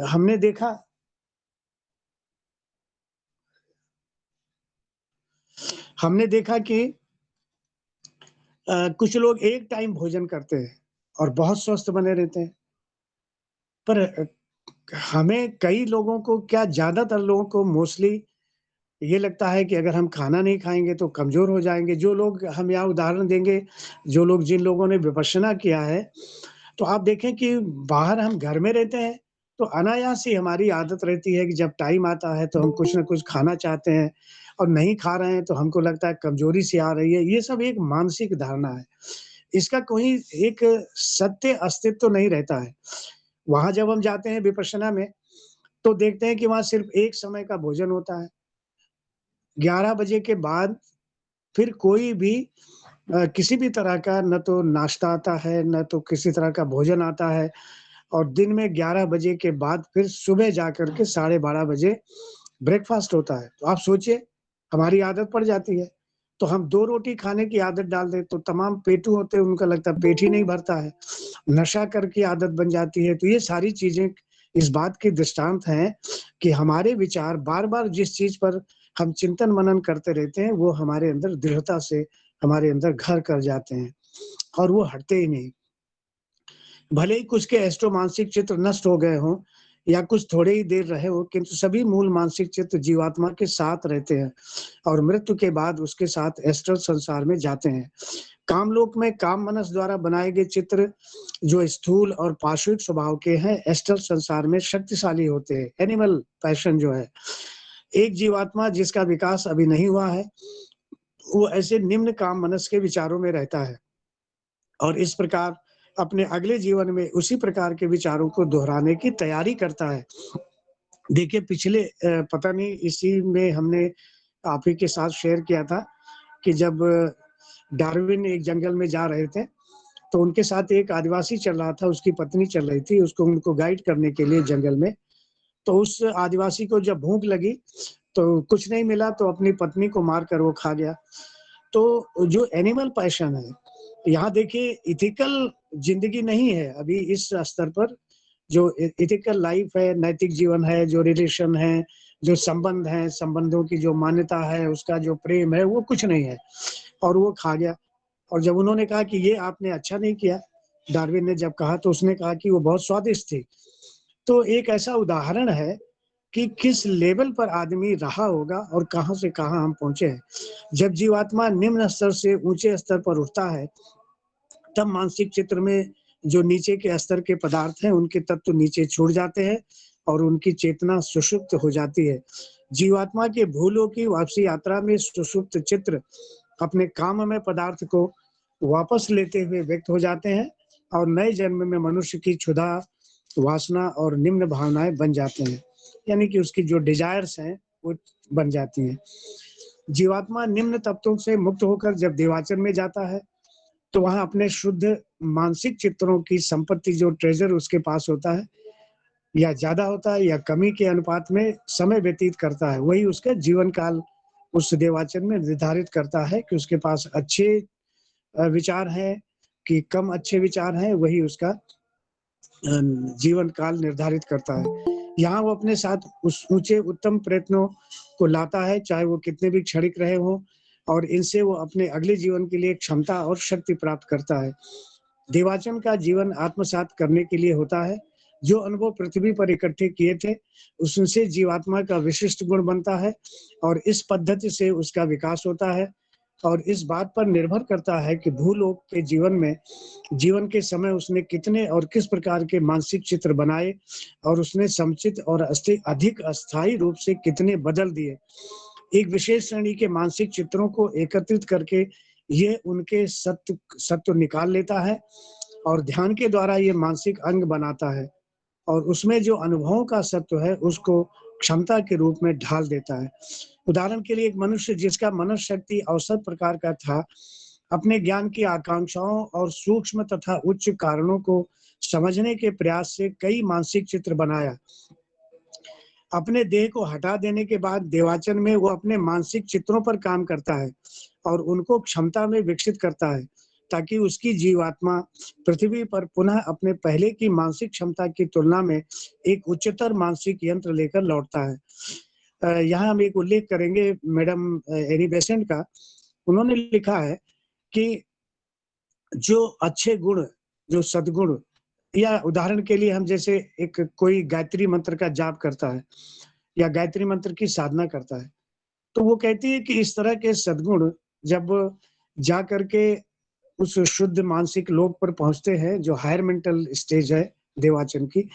हमने देखा कि कुछ लोग एक टाइम भोजन करते हैं और बहुत स्वस्थ बने रहते हैं। पर हमें कई लोगों को क्या ज़्यादातर लोगों को मोस्टली ये लगता है कि अगर हम खाना नहीं खाएँगे तो कमज़ोर हो जाएँगे। जो लोग हम यहाँ उदाहरण देंगे, जो लोग जिन लोगों ने विपश्यना किया है, तो आप देखें कि बाहर हम घर में रहते हैं, तो अनायास ही हमारी आदत रहती है कि जब टाइम आता है तो हम कुछ न कुछ खाना चाहते हैं और नहीं खा रहे हैं तो हमको लगता है कमज़ोरी सी आ रही है। ये सब एक मानसिक धारणा है। इसका कोई एक सत्य अस्तित्व तो नहीं रहता है। वहाँ जब हम जाते हैं विपश्यना में, तो देखते हैं कि वहाँ सिर्फ़ एक समय का भोजन होता है। 11 बजे के बाद फिर कोई भी किसी भी तरह का न तो नाश्ता आता है, न तो किसी तरह का भोजन आता है और दिन में 11 बजे के बाद फिर सुबह जाकर के साढ़े 12 बजे ब्रेकफ़ास्ट होता है। तो आप सोचिए, हमारी आदत पड़ जाती है। तो हम 2 रोटी खाने की आदत डाल दें तो तमाम पेटू होते हैं, उनका लगता है पेट ही नहीं भरता है। नशा करके आदत बन जाती है, तो ये सारी चीज़ें इस बात के दृष्टांत हैं कि हमारे विचार बार-बार जिस चीज़ पर हम चिंतन-मनन करते रहते हैं, वो हमारे अंदर दृढ़ता से हमारे अंदर घर कर जाते हैं और वो हटते ही नहीं। भले ही कुछ के एस्ट्रो मानसिक चित्र नष्ट हो गए हों या कुछ थोड़े ही देर रहे हो, किंतु सभी मूल मानसिक चित्र जीवात्मा के साथ रहते हैं और मृत्यु के बाद उसके साथ एस्ट्रल संसार में जाते हैं। कामलोक में काम मनस द्वारा बनाए गए चित्र जो स्थूल और पाशविक स्वभाव के हैं, एस्ट्रल संसार में शक्तिशाली होते हैं। एनिमल पैशन जो है, एक जीवात्मा जिसका विकास अभी नहीं हुआ है, वो ऐसे निम्न काम मनस के विचारों में रहता है और इस प्रकार अपने अगले जीवन में उसी प्रकार के विचारों को दोहराने की तैयारी करता है। देखिए पिछले पता नहीं इसी में हमने आप ही के साथ शेयर किया था कि जब डार्विन एक जंगल में जा रहे थे, तो उनके साथ एक आदिवासी चल रहा था, उसकी पत्नी चल रही थी, उसको उनको गाइड करने के लिए जंगल में। तो उस आदिवासी को जब भूख लगी, तो कुछ नहीं मिला तो अपनी पत्नी को मार कर वो खा गया। तो जो एनिमल पैशन है, यहाँ देखिए एथिकल ज़िंदगी नहीं है अभी इस स्तर पर, जो एथिकल लाइफ है, नैतिक जीवन है, जो रिलेशन है, जो संबंध हैं, संबंधों की जो मान्यता है, उसका जो प्रेम है, वो कुछ नहीं है और वो खा गया। और जब उन्होंने कहा कि ये आपने अच्छा नहीं किया, डार्विन ने जब कहा तो उसने कहा कि वो बहुत स्वादिष्ट थी। तो एक ऐसा उदाहरण है कि किस लेवल पर आदमी रहा होगा और कहाँ से कहाँ हम पहुँचे हैं। जब जीवात्मा निम्न स्तर से ऊँचे स्तर पर उठता है, तब मानसिक चित्र में जो नीचे के स्तर के पदार्थ हैं, उनके तत्व नीचे छूट जाते हैं और उनकी चेतना सुषुप्त हो जाती है। जीवात्मा के भूलों की वापसी यात्रा में सुषुप्त चित्र अपने काममय पदार्थ को वापस लेते हुए व्यक्त हो जाते हैं और नए जन्म में मनुष्य की क्षुधा, वासना और निम्न भावनाएँ बन जाते हैं। यानी कि उसकी जो डिज़ायर्स हैं, वो बन जाती हैं। जीवात्मा निम्न तत्वों से मुक्त होकर जब देवाचन में जाता है, तो वहाँ अपने शुद्ध मानसिक चित्रों की संपत्ति जो ट्रेज़र उसके पास होता है, या ज़्यादा होता है या कमी के अनुपात में समय व्यतीत करता है। वही उसका जीवन काल उस देवाचन में निर्धारित करता है कि उसके पास अच्छे विचार हैं कि कम अच्छे विचार हैं, वही उसका जीवन काल निर्धारित करता है। यहाँ वो अपने साथ उस ऊँचे उत्तम प्रयत्नों को लाता है, चाहे वो कितने भी क्षणिक रहे हों और इनसे वो अपने अगले जीवन के लिए क्षमता और शक्ति प्राप्त करता है। देवाचन का जीवन आत्मसात करने के लिए होता है। जो अनुभव पृथ्वी पर इकट्ठे किए थे, उससे जीवात्मा का विशिष्ट गुण बनता है और इस पद्धति से उसका विकास होता है और इस बात पर निर्भर करता है कि भूलोक के जीवन में जीवन के समय उसने कितने और किस प्रकार के मानसिक चित्र बनाए और उसने समुचित और अधिक अस्थायी रूप से कितने बदल दिए। एक विशेष श्रेणी के मानसिक चित्रों को एकत्रित करके ये उनके सत्व निकाल लेता है और ध्यान के द्वारा ये मानसिक अंग बनाता है और उसमें जो अनुभवों का सत्व है उसको क्षमता के रूप में ढाल देता है। उदाहरण के लिए एक मनुष्य जिसका मनोशक्ति औसत प्रकार का था, अपने ज्ञान की आकांक्षाओं और सूक्ष्म तथा उच्च कारणों को समझने के प्रयास से कई मानसिक चित्र बनाया। अपने देह को हटा देने के बाद देवाचन में वो अपने मानसिक चित्रों पर काम करता है और उनको क्षमता में विकसित करता है, ताकि उसकी जीवात्मा पृथ्वी पर पुनः अपने पहले की मानसिक क्षमता की तुलना में एक उच्चतर मानसिक यंत्र लेकर लौटता है। यहाँ हम एक उल्लेख करेंगे मैडम एनी बेसेंट का। उन्होंने लिखा है कि जो अच्छे गुण, जो सद्गुण, या उदाहरण के लिए हम जैसे एक कोई गायत्री मंत्र का जाप करता है या गायत्री मंत्र की साधना करता है, तो वो कहती है कि इस तरह के सद्गुण जब जा करके उस शुद्ध मानसिक लोक पर पहुँचते हैं, जो हायर मेंटल स्टेज है देवाचन की,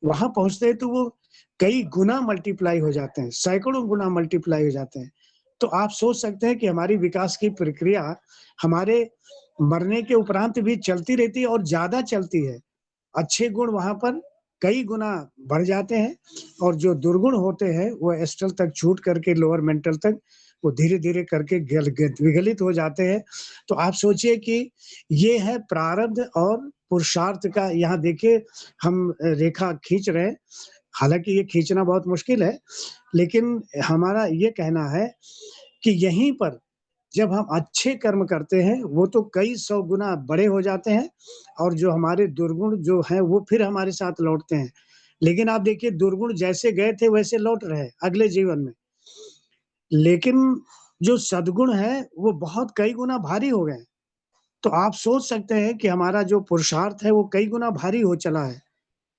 वहाँ पहुँचते हैं तो वो कई गुना मल्टीप्लाई हो जाते हैं, सैकड़ों गुना मल्टीप्लाई हो जाते हैं। तो आप सोच सकते हैं कि हमारी विकास की प्रक्रिया हमारे मरने के उपरांत भी चलती रहती है और ज़्यादा चलती है। अच्छे गुण वहाँ पर कई गुना बढ़ जाते हैं और जो दुर्गुण होते हैं वो एस्ट्रल तक छूट करके लोअर मेंटल तक वो धीरे-धीरे करके विगलित हो जाते हैं। तो आप सोचिए कि ये है प्रारब्ध और पुरुषार्थ का, यहाँ देखिए हम रेखा खींच रहे हैं। हालाँकि ये खींचना बहुत मुश्किल है, लेकिन हमारा ये कहना है कि यहीं पर जब हम अच्छे कर्म करते हैं, वो तो कई 100 गुना बड़े हो जाते हैं और जो हमारे दुर्गुण जो हैं, वो फिर हमारे साथ लौटते हैं। लेकिन आप देखिए दुर्गुण जैसे गए थे वैसे लौट रहे हैं अगले जीवन में। लेकिन जो सद्गुण है, वो बहुत कई गुना भारी हो गए। तो आप सोच सकते हैं कि हमारा जो पुरुषार्थ है, वो कई गुना भारी हो चला है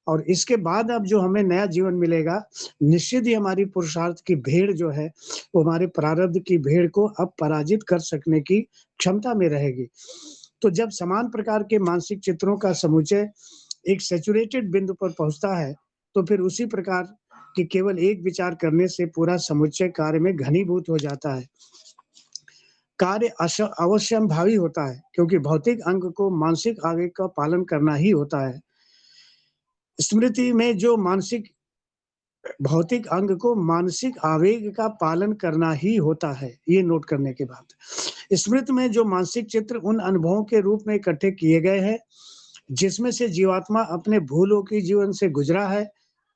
और इसके बाद अब जो हमें नया जीवन मिलेगा, निश्चित ही हमारी पुरुषार्थ की भीड़ जो है, वो हमारे प्रारब्ध की भीड़ को अब पराजित कर सकने की क्षमता में रहेगी। तो जब समान प्रकार के मानसिक चित्रों का समुच्चय एक सैचुरेटेड बिंदु पर पहुँचता है, तो फिर उसी प्रकार कि केवल एक विचार करने से पूरा समुच्चय कार्य में घनीभूत हो जाता है। कार्य अवश्यंभावी होता है क्योंकि भौतिक अंग को मानसिक आवेग का पालन करना ही होता है। स्मृति में जो भौतिक अंग को मानसिक आवेग का पालन करना ही होता है, ये नोट करने की बात है। स्मृति में जो मानसिक चित्र उन अनुभवों के रूप में इकट्ठे किए गए हैं, जिसमें से जीवात्मा अपने भूलों के जीवन से गुजरा है,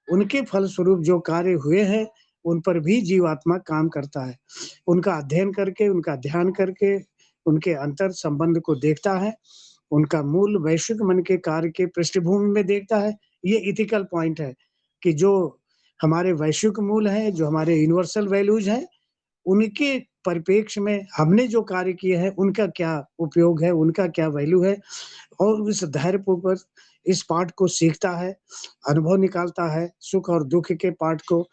उनके फलस्वरूप जो कार्य हुए हैं, उन पर भी जीवात्मा काम करता है। उनका अध्ययन करके, उनका ध्यान करके, उनके अंतर संबंध को देखता है, उनका मूल वैश्विक मन के कार्य के पृष्ठभूमि में देखता है। ये एथिकल पॉइंट है कि जो हमारे वैश्विक मूल हैं, जो हमारे यूनिवर्सल वैल्यूज़ हैं, उनके परिप्रेक्ष्य में हमने जो कार्य किए हैं, उनका क्या उपयोग है, उनका क्या वैल्यू है और उस धैर्यपूर्वक इस पाठ को सीखता है, अनुभव निकालता है, सुख और दुःख के पाठ को,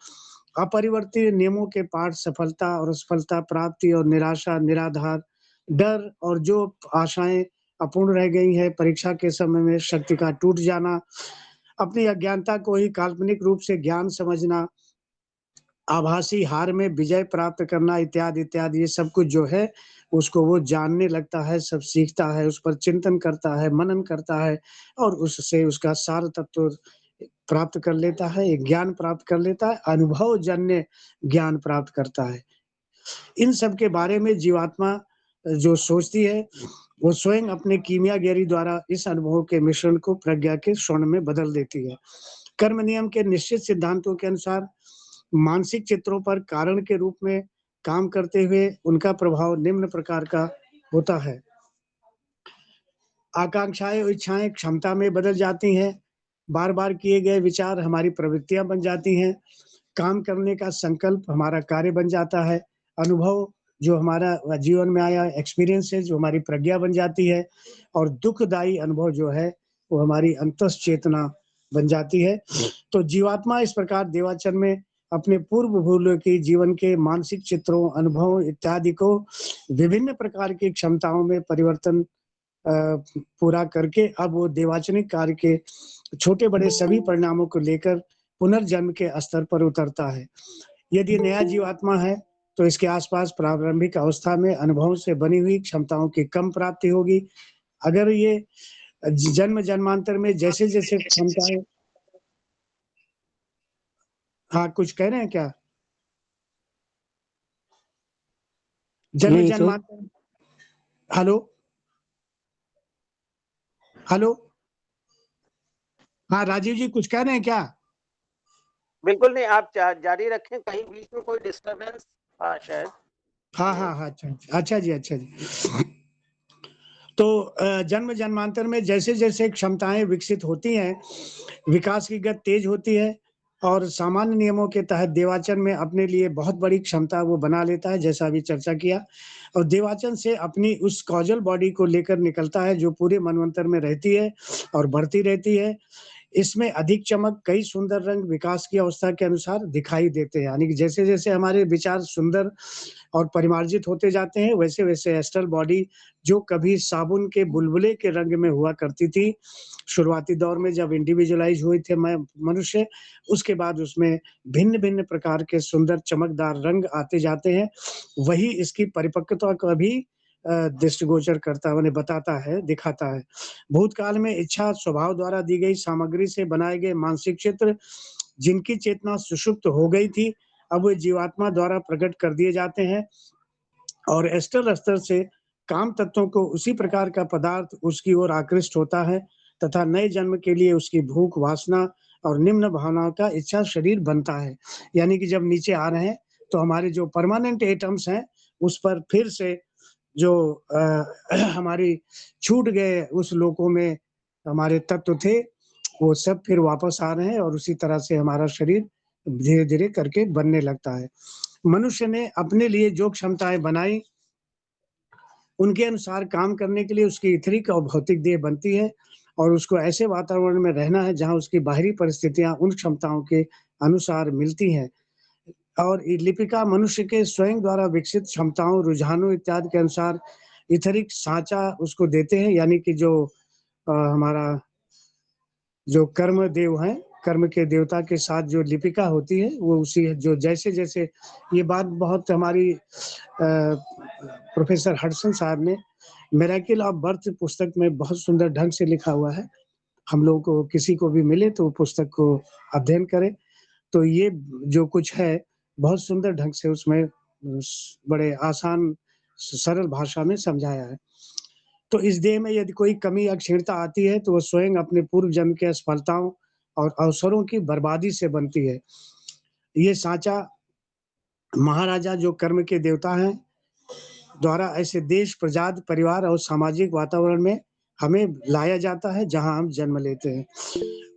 अपरिवर्तनीय नियमों के पाठ, सफलता और असफलता, प्राप्ति और निराशा, निराधार, डर और जो आशाएँ अपूर्ण रह गई हैं, परीक्षा के समय में शक्ति का टूट जाना, अपनी अज्ञानता को ही काल्पनिक रूप से ज्ञान समझना, आभासी हार में विजय प्राप्त करना इत्यादि, ये सब कुछ जो है, उसको वो जानने लगता है, सब सीखता है, उस पर चिंतन करता है, मनन करता है और उससे उसका सार तत्व प्राप्त कर लेता है, एक ज्ञान प्राप्त कर लेता है, अनुभवजन्य ज्ञान प्राप्त करता है। इन सब के बारे में जीवात्मा जो सोचती है, वो स्वयं अपने कीमियागरी द्वारा इस अनुभवों के मिश्रण को प्रज्ञा के स्वर्ण में बदल देती है। कर्म नियम के निश्चित सिद्धांतों के अनुसार मानसिक चित्रों पर कारण के रूप में काम करते हुए उनका प्रभाव निम्न प्रकार का होता है। आकांक्षाएँ और इच्छाएँ क्षमता में बदल जाती हैं, बार-बार किए गए विचार हमारी प्रवृत्तियाँ बन जाती हैं, काम करने का संकल्प हमारा कार्य बन जाता है, अनुभव जो हमारा जीवन में आया एक्सपीरियंस है, जो हमारी प्रज्ञा बन जाती है और दुःखदायी अनुभव जो है, वो हमारी अंतःचेतना बन जाती है। तो जीवात्मा इस प्रकार देवाचर में अपने पूर्व भूलों की जीवन के मानसिक चित्रों, अनुभवों इत्यादि को विभिन्न प्रकार की क्षमताओं में परिवर्तन पूरा करके अब वो देवाचनिक कार्य के छोटे-बड़े सभी परिणामों को लेकर पुनर्जन्म के स्तर पर उतरता है। यदि नया जीवात्मा है, तो इसके आस-पास प्रारंभिक अवस्था में अनुभवों से बनी हुई क्षमताओं की कम प्राप्ति होगी। अगर ये जन्म-जन्मांतर में जैसे-जैसे क्षमताएँ हाँ, कुछ कह रहे हैं क्या? नहीं तो जन्म-जन्मांतर हेलो? हेलो? हाँ, राजीव जी कुछ कह रहे हैं क्या? बिल्कुल नहीं, आप जारी रखें, कहीं बीच में कोई डिस्टर्बेंस था शायद। हाँ। अच्छा जी। तो जन्म-जन्मांतर में जैसे-जैसे क्षमताएँ विकसित होती हैं, विकास की गति तेज होती है और सामान्य नियमों के तहत देवाचन में अपने लिए बहुत बड़ी क्षमता वो बना लेता है, जैसा अभी चर्चा किया और देवाचन से अपनी उस कॉज़ल बॉडी को लेकर निकलता है, जो पूरे मनवंतर में रहती है और बढ़ती रहती है। इसमें अधिक चमक, कई सुंदर रंग विकास की अवस्था के अनुसार दिखाई देते हैं, यानी कि जैसे-जैसे हमारे विचार सुंदर और परिमार्जित होते जाते हैं, वैसे-वैसे एस्ट्रल बॉडी जो कभी साबुन के बुलबुले के रंग में हुआ करती थी, शुरुआती दौर में जब इंडिविजुअलाइज़ हुए थे मनुष्य, उसके बाद उसमें भिन्न-भिन्न प्रकार के सुंदर चमकदार रंग आते जाते हैं। वही इसकी परिपक्वता का भी दृष्टिगोचर करता माने बताता है, दिखाता है। भूतकाल में इच्छा स्वभाव द्वारा दी गई सामग्री से बनाए गए मानसिक चित्र, जिनकी चेतना सुषुप्त हो गई थी, अब वे जीवात्मा द्वारा प्रकट कर दिए जाते हैं और एस्ट्रल स्तर से काम तत्वों को उसी प्रकार का पदार्थ उसकी ओर आकृष्ट होता है तथा नए जन्म के लिए उसकी भूख, वासना और निम्न भावनाओं का इच्छा शरीर बनता है। यानी कि जब नीचे आ रहे हैं, तो हमारे जो परमानेंट एटम्स हैं, उस पर फिर से जो हमारी छूट गए उस लोकों में हमारे तत्व थे, वो सब फिर वापस आ रहे हैं और उसी तरह से हमारा शरीर धीरे-धीरे करके बनने लगता है। मनुष्य ने अपने लिए जो क्षमताएँ बनाई, उनके अनुसार काम करने के लिए उसकी इथरिक और भौतिक देह बनती है और उसको ऐसे वातावरण में रहना है जहाँ उसकी बाहरी परिस्थितियाँ उन क्षमताओं के अनुसार मिलती हैं। और ये लिपिका मनुष्य के स्वयं द्वारा विकसित क्षमताओं, रुझानों इत्यादि के अनुसार इथरिक साँचा उसको देते हैं, यानी कि जो हमारा जो कर्म देव हैं, कर्म के देवता के साथ जो लिपिका होती है, वो उसी जो जैसे-जैसे ये बात बहुत हमारी प्रोफ़ेसर हडसन साहब ने मिरेकल ऑफ बर्थ पुस्तक में बहुत सुंदर ढंग से लिखा हुआ है। हम लोगों को किसी को भी मिले तो पुस्तक को अध्ययन करें। तो ये जो कुछ है, बहुत सुंदर ढंग से उसमें बड़े आसान सरल भाषा में समझाया है। तो इस देह में यदि कोई कमी या क्षीणता आती है, तो वो स्वयं अपने पूर्व जन्म के असफलताओं और अवसरों की बर्बादी से बनती है। ये साँचा महाराजा जो कर्म के देवता हैं, द्वारा ऐसे देश, प्रजाति, परिवार और सामाजिक वातावरण में हमें लाया जाता है, जहाँ हम जन्म लेते हैं।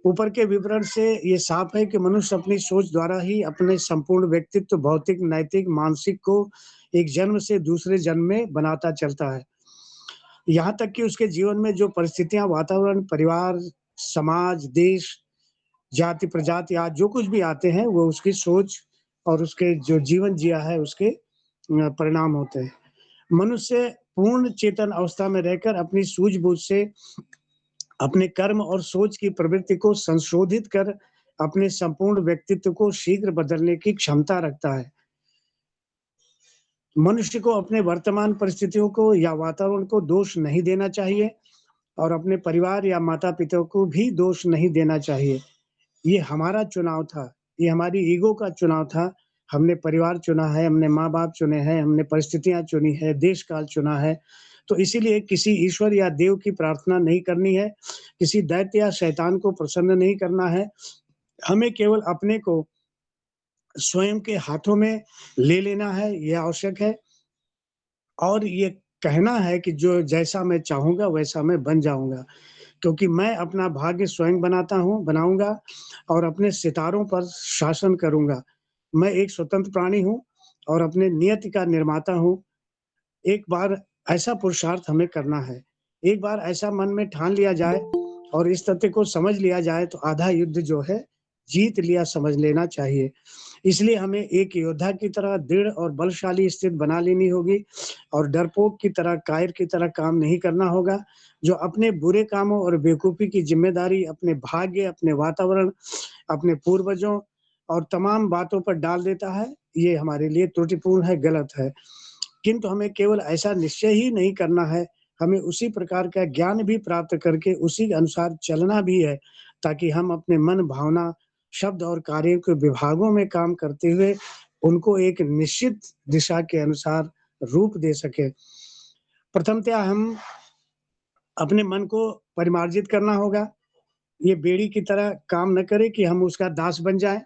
ऊपर के विवरण से ये साफ है कि मनुष्य अपनी सोच द्वारा ही अपने संपूर्ण व्यक्तित्व, भौतिक, नैतिक, मानसिक को एक जन्म से दूसरे जन्म में बनाता चलता है। यहाँ तक कि उसके जीवन में जो परिस्थितियाँ, वातावरण, परिवार, समाज, देश, जाति, प्रजाति आज जो कुछ भी आते हैं, वो उसकी सोच और उसके जो जीवन जिया है, उसके परिणाम होते हैं। मनुष्य पूर्ण चेतन अवस्था में रहकर अपनी सूझबूझ से अपने कर्म और सोच की प्रवृत्ति को संशोधित कर अपने संपूर्ण व्यक्तित्व को शीघ्र बदलने की क्षमता रखता है। मनुष्य को अपने वर्तमान परिस्थितियों को या वातावरण को दोष नहीं देना चाहिए और अपने परिवार या माता-पिता को भी दोष नहीं देना चाहिए। ये हमारा चुनाव था, ये हमारी ईगो का चुनाव था। हमने परिवार चुना है, हमने माँ-बाप चुने हैं, हमने परिस्थितियाँ चुनी है, देश-काल चुना है। तो इसीलिए किसी ईश्वर या देव की प्रार्थना नहीं करनी है, किसी दैत्य या शैतान को प्रसन्न नहीं करना है। हमें केवल अपने को स्वयं के हाथों में ले लेना है, ये आवश्यक है और ये कहना है कि जो जैसा मैं चाहूँगा, वैसा मैं बन जाऊँगा। क्योंकि मैं अपना भाग्य स्वयं बनाऊँगा और अपने सितारों पर शासन करूँगा। मैं एक स्वतंत्र प्राणी हूँ और अपने नियति का निर्माता हूँ। एक बार ऐसा पुरुषार्थ हमें करना है। एक बार ऐसा मन में ठान लिया जाए और इस तथ्य को समझ लिया जाए तो आधा युद्ध जो है, जीत लिया समझ लेना चाहिए। इसलिए हमें एक योद्धा की तरह दृढ़ और बलशाली स्थिति बना लेनी होगी और डरपोक की तरह, कायर की तरह काम नहीं करना होगा, जो अपने बुरे कामों और बेवकूफ़ी की ज़िम्मेदारी अपने भाग्य, अपने वातावरण, अपने पूर्वजों और तमाम बातों पर डाल देता है, ये हमारे लिए त्रुटिपूर्ण है, गलत है। किंतु हमें केवल ऐसा निश्चय ही नहीं करना है, हमें उसी प्रकार का ज्ञान भी प्राप्त करके उसी के अनुसार चलना भी है, ताकि हम अपने मन, भावना, शब्द और कार्यों के विभागों में काम करते हुए उनको एक निश्चित दिशा के अनुसार रूप दे सकें। प्रथमतः हम अपने मन को परिमार्जित करना होगा। ये बेड़ी की तरह काम न करे कि हम उसका दास बन जाएँ।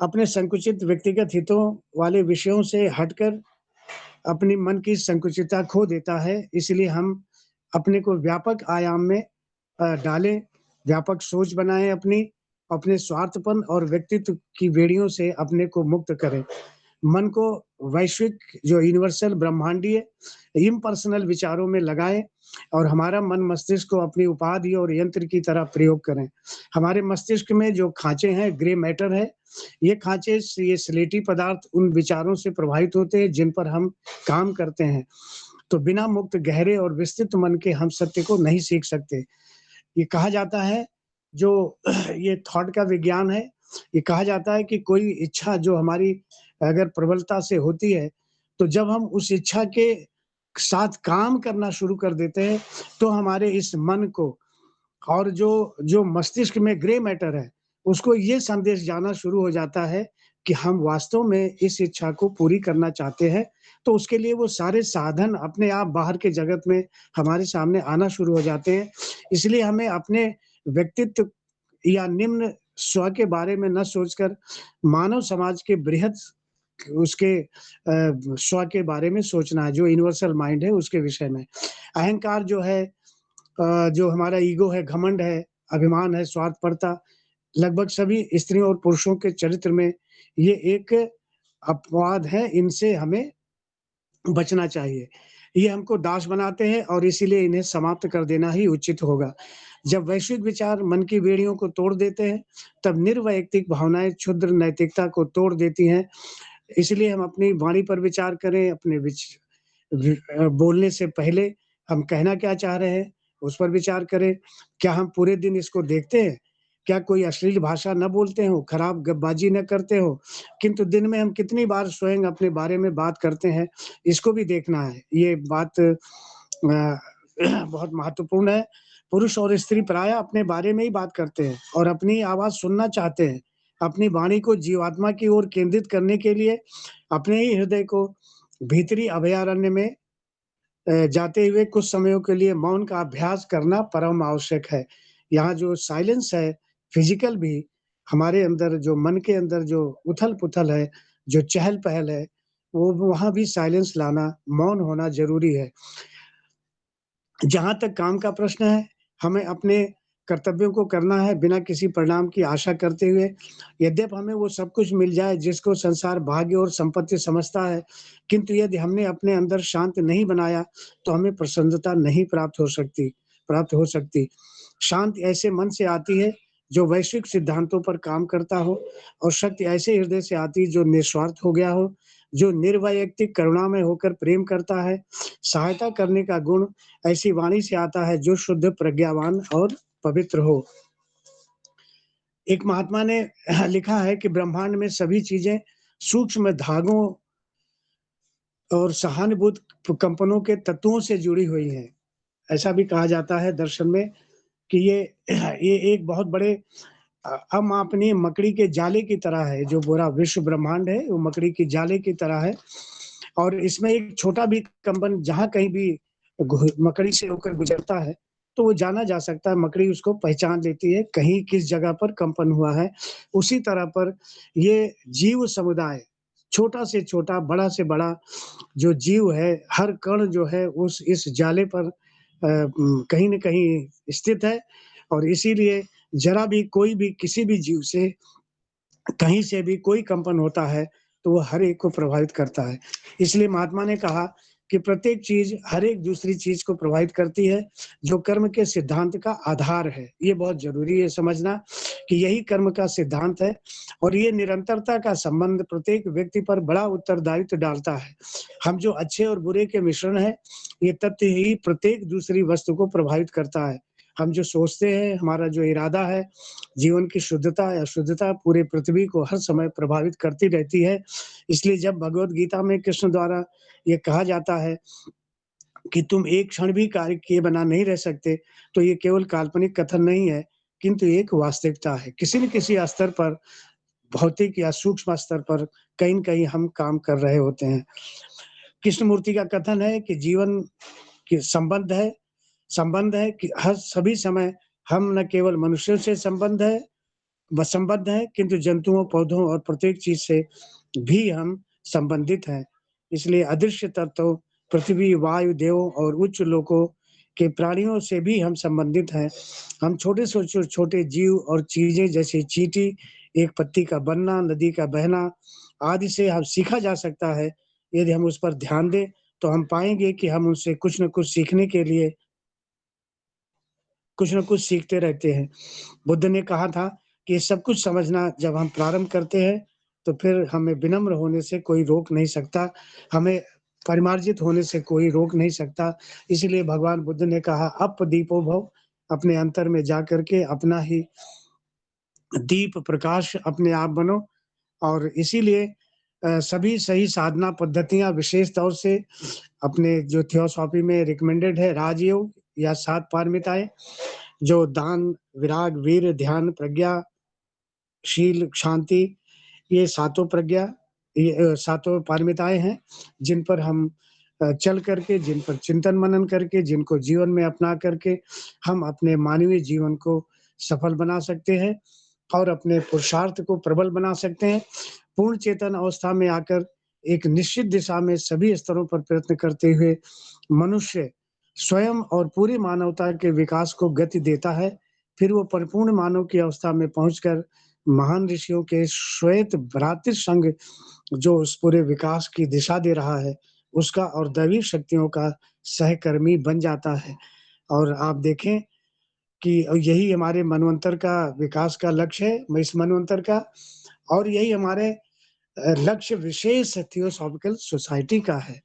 अपने संकुचित व्यक्तिगत हितों वाले विषयों से हटकर अपनी मन की संकुचितता खो देता है, इसलिए हम अपने को व्यापक आयाम में डालें, व्यापक सोच बनाएँ अपने स्वार्थपन और व्यक्तित्व की बेड़ियों से अपने को मुक्त करें। मन को वैश्विक जो यूनिवर्सल ब्रह्मांडीय इम्पर्सनल विचारों में लगाएँ और हमारा मन मस्तिष्क को अपनी उपाधि और यंत्र की तरह प्रयोग करें। हमारे मस्तिष्क में जो खाँचे हैं, ग्रे मैटर है, ये खाँचे ये स्लेटी पदार्थ उन विचारों से प्रभावित होते हैं जिन पर हम काम करते हैं। तो बिना मुक्त, गहरे और विस्तृत मन के हम सत्य को नहीं सीख सकते। ये कहा जाता है जो ये थॉट का विज्ञान है, ये कहा जाता है कि कोई इच्छा जो हमारी अगर प्रबलता से होती है, तो जब हम उस इच्छा के साथ काम करना शुरू कर देते हैं, तो हमारे इस मन को और जो जो मस्तिष्क में ग्रे मैटर है, उसको ये संदेश जाना शुरू हो जाता है कि हम वास्तव में इस इच्छा को पूरी करना चाहते हैं, तो उसके लिए वो सारे साधन अपने आप बाहर के जगत में हमारे सामने आना शुरू हो जाते हैं। इसलिए हमें अपने व्यक्तित्व या निम्न स्व के बारे में न सोचकर मानव समाज के बृहद उसके स्व के बारे में सोचना है, जो यूनिवर्सल माइंड है उसके विषय में। अहंकार जो है जो हमारा ईगो है, घमंड है, अभिमान है, स्वार्थपरता, लगभग सभी स्त्रियों और पुरुषों के चरित्र में ये एक अपवाद है, इनसे हमें बचना चाहिए। ये हमको दास बनाते हैं और इसीलिए इन्हें समाप्त कर देना ही उचित होगा। जब वैश्विक विचार मन की बेड़ियों को तोड़ देते हैं, तब निर्वैयक्तिक भावनाएँ क्षुद्र नैतिकता को तोड़ देती हैं। इसलिए हम अपनी वाणी पर विचार करें, अपने बोलने से पहले हम कहना क्या चाह रहे हैं, उस पर विचार करें। क्या हम पूरे दिन इसको देखते हैं? क्या कोई अश्लील भाषा न बोलते हों, खराब गपबाजी न करते हों? किंतु दिन में हम कितनी बार स्वयं अपने बारे में बात करते हैं, इसको भी देखना है। ये बात बहुत महत्वपूर्ण है। पुरुष और स्त्री प्रायः अपने बारे में ही बात करते हैं और अपनी आवाज़ सुनना चाहते हैं। अपनी वाणी को जीवात्मा की ओर केंद्रित करने के लिए अपने ही हृदय को भीतरी अभयारण्य में जाते हुए कुछ समयों के लिए मौन का अभ्यास करना परम आवश्यक है। यहाँ जो साइलेंस है, फिज़िकल भी, हमारे अंदर जो मन के अंदर जो उथल-पुथल है, जो चहल-पहल है, वो वहाँ भी साइलेंस लाना, मौन होना ज़रूरी है। जहाँ तक काम का प्रश्न है, हमें अपने कर्तव्यों को करना है बिना किसी परिणाम की आशा करते हुए। यद्यपि हमें वो सब कुछ मिल जाए जिसको संसार भाग्य और संपत्ति समझता है, किंतु यदि हमने अपने अंदर शांत नहीं बनाया, तो हमें प्रसन्नता नहीं प्राप्त हो सकती। शांति ऐसे मन से आती है, जो वैश्विक सिद्धांतों पर काम करता हो और शक्ति ऐसे हृदय से आती है, जो निस्वार्थ हो गया हो, जो निर्वैयक्तिक करुणामय होकर प्रेम करता है। सहायता करने का गुण ऐसी वाणी से आता है जो शुद्ध, प्रज्ञावान और पवित्र हो। एक महात्मा ने लिखा है कि ब्रह्मांड में सभी चीज़ें सूक्ष्म धागों और सहानुभूत कंपनों के तत्वों से जुड़ी हुई हैं। ऐसा भी कहा जाता है दर्शन में कि ये एक बहुत बड़े अमापनीय मकड़ी के जाले की तरह है, जो पूरा विश्व ब्रह्मांड है, वो मकड़ी के जाले की तरह है और इसमें एक छोटा भी कंपन जहाँ कहीं भी मकड़ी से होकर गुजरता है, तो वो जाना जा सकता है, मकड़ी उसको पहचान लेती है, कहीं किस जगह पर कंपन हुआ है। उसी तरह पर ये जीव समुदाय, छोटा से छोटा, बड़ा से बड़ा जो जीव है, हर कण जो है उस इस जाले पर कहीं न कहीं स्थित है और इसीलिए ज़रा भी कोई भी किसी भी जीव से कहीं से भी कोई कंपन होता है, तो वो हर एक को प्रभावित करता है। इसलिए महात्मा ने कहा कि प्रत्येक चीज़ हर एक दूसरी चीज़ को प्रभावित करती है, जो कर्म के सिद्धांत का आधार है। ये बहुत ज़रूरी है समझना कि यही कर्म का सिद्धांत है और ये निरंतरता का संबंध प्रत्येक व्यक्ति पर बड़ा उत्तरदायित्व डालता है। हम जो अच्छे और बुरे के मिश्रण हैं, ये तथ्य ही प्रत्येक दूसरी वस्तु को प्रभावित करता है। हम जो सोचते हैं, हमारा जो इरादा है, जीवन की शुद्धता या अशुद्धता पूरे पृथ्वी को हर समय प्रभावित करती रहती है। इसलिए जब भगवद गीता में कृष्ण द्वारा ये कहा जाता है कि तुम एक क्षण भी कार्य किए बिना नहीं रह सकते, तो ये केवल काल्पनिक कथन नहीं है, किंतु एक वास्तविकता है। किसी न किसी स्तर पर, भौतिक या सूक्ष्म स्तर पर कहीं न कहीं हम काम कर रहे होते हैं। कृष्णमूर्ति का कथन है कि जीवन के संबंध है कि हर सभी समय हम न केवल मनुष्यों से संबद्ध है, किंतु जंतुओं, पौधों और प्रत्येक चीज़ से भी हम संबंधित हैं। इसलिए अदृश्य तत्व, पृथ्वी, वायु, देवों और उच्च लोकों के प्राणियों से भी हम संबंधित हैं। हम छोटे से छोटे जीव और चीज़ें जैसे चींटी, एक पत्ती का बनना, नदी का बहना आदि से हम सीखा जा सकता है। यदि हम उस पर ध्यान दें, तो हम पाएँगे कि हम उनसे कुछ न कुछ सीखने के लिए कुछ न कुछ सीखते रहते हैं। बुद्ध ने कहा था कि ये सब कुछ समझना जब हम प्रारंभ करते हैं, तो फिर हमें विनम्र होने से कोई रोक नहीं सकता, हमें परिमार्जित होने से कोई रोक नहीं सकता। इसीलिए भगवान बुद्ध ने कहा, "अप दीपो भव", अपने अंतर में जाकर के अपना ही दीप प्रकाश अपने आप बनो और इसीलिए सभी सही साधना पद्धतियाँ विशेष तौर से अपने जो थियोसॉफी में रिकमेंडेड है, राजयोग या 7 पारमिताएँ, जो दान, विराग, वीर्य, ध्यान, प्रज्ञा, शील, शांति, ये सातों पारमिताएँ हैं, जिन पर हम चल करके, जिन पर चिंतन मनन करके, जिनको जीवन में अपना करके हम अपने मानवीय जीवन को सफल बना सकते हैं और अपने पुरुषार्थ को प्रबल बना सकते हैं। पूर्ण चेतन अवस्था में आकर एक निश्चित दिशा में सभी स्तरों पर प्रयत्न करते हुए मनुष्य स्वयं और पूरी मानवता के विकास को गति देता है। फिर वो परिपूर्ण मानव की अवस्था में पहुंचकर महान ऋषियों के श्वेत भ्रातृ संघ जो उस पूरे विकास की दिशा दे रहा है, उसका और दैवी शक्तियों का सहकर्मी बन जाता है। और आप देखें कि यही हमारे मनवंतर का विकास का लक्ष्य है, इस मनवंतर का, और यही हमारे लक्ष्य विशेष थियोसॉफिकल सोसाइटी का है,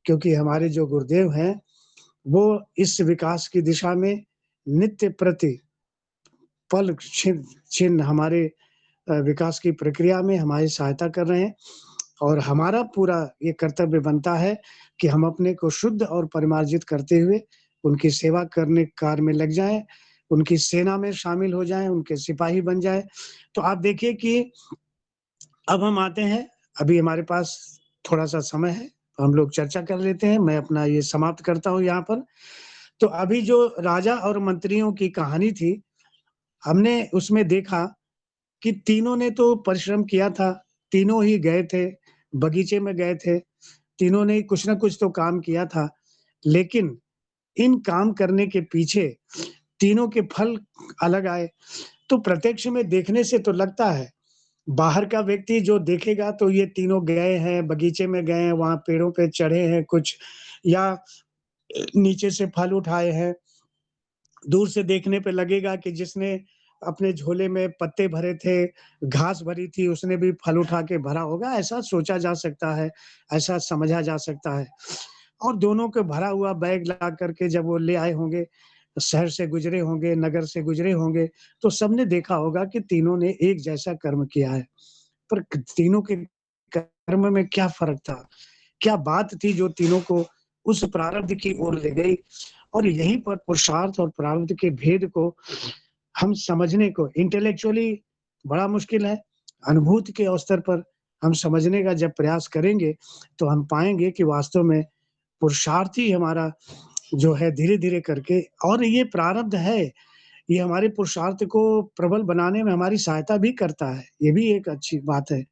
क्योंकि हमारे जो गुरुदेव हैं, वो इस विकास की दिशा में नित्य प्रति पल छिन्न हमारे विकास की प्रक्रिया में हमारी सहायता कर रहे हैं। और हमारा पूरा ये कर्तव्य बनता है कि हम अपने को शुद्ध और परिमार्जित करते हुए उनकी सेवा करने कार्य में लग जाएँ, उनकी सेना में शामिल हो जाएँ, उनके सिपाही बन जाएँ। तो आप देखिए कि अब हम आते हैं, अभी हमारे पास थोड़ा-सा समय है, हम लोग चर्चा कर लेते हैं, मैं अपना ये समाप्त करता हूँ यहाँ पर। तो अभी जो राजा और मंत्रियों की कहानी थी, हमने उसमें देखा कि तीनों ने तो परिश्रम किया था, तीनों ही गए थे, बगीचे में गए थे, तीनों ने कुछ न कुछ तो काम किया था, लेकिन इन काम करने के पीछे तीनों के फल अलग आए। तो प्रत्यक्ष में देखने से तो लगता है, बाहर का व्यक्ति जो देखेगा तो ये तीनों गए हैं, बगीचे में गए हैं, वहाँ पेड़ों पे चढ़े हैं कुछ या नीचे से फल उठाए हैं। दूर से देखने पे लगेगा कि जिसने अपने झोले में पत्ते भरे थे, घास भरी थी, उसने भी फल उठा के भरा होगा, ऐसा सोचा जा सकता है, ऐसा समझा जा सकता है। और दोनों को भरा हुआ बैग ला कर के जब वो ले आए होंगे, शहर से गुज़रे होंगे, नगर से गुज़रे होंगे, तो सबने देखा होगा कि तीनों ने एक जैसा कर्म किया है। पर क तीनों के कर्म में क्या फ़र्क था? क्या बात थी जो तीनों को उस प्रारब्ध की ओर ले गई? और यहीं पर पुरुषार्थ और प्रारब्ध के भेद को हम समझने को इंटेलेक्चुअली बड़ा मुश्किल है। अनुभूति के स्तर पर हम समझने का जब प्रयास करेंगे, तो हम पाएँगे कि वास्तव में पुरुषार्थ ही हमारा जो है धीरे-धीरे करके, और ये प्रारब्ध है, ये हमारे पुरुषार्थ को प्रबल बनाने में हमारी सहायता भी करता है। ये भी एक अच्छी बात है,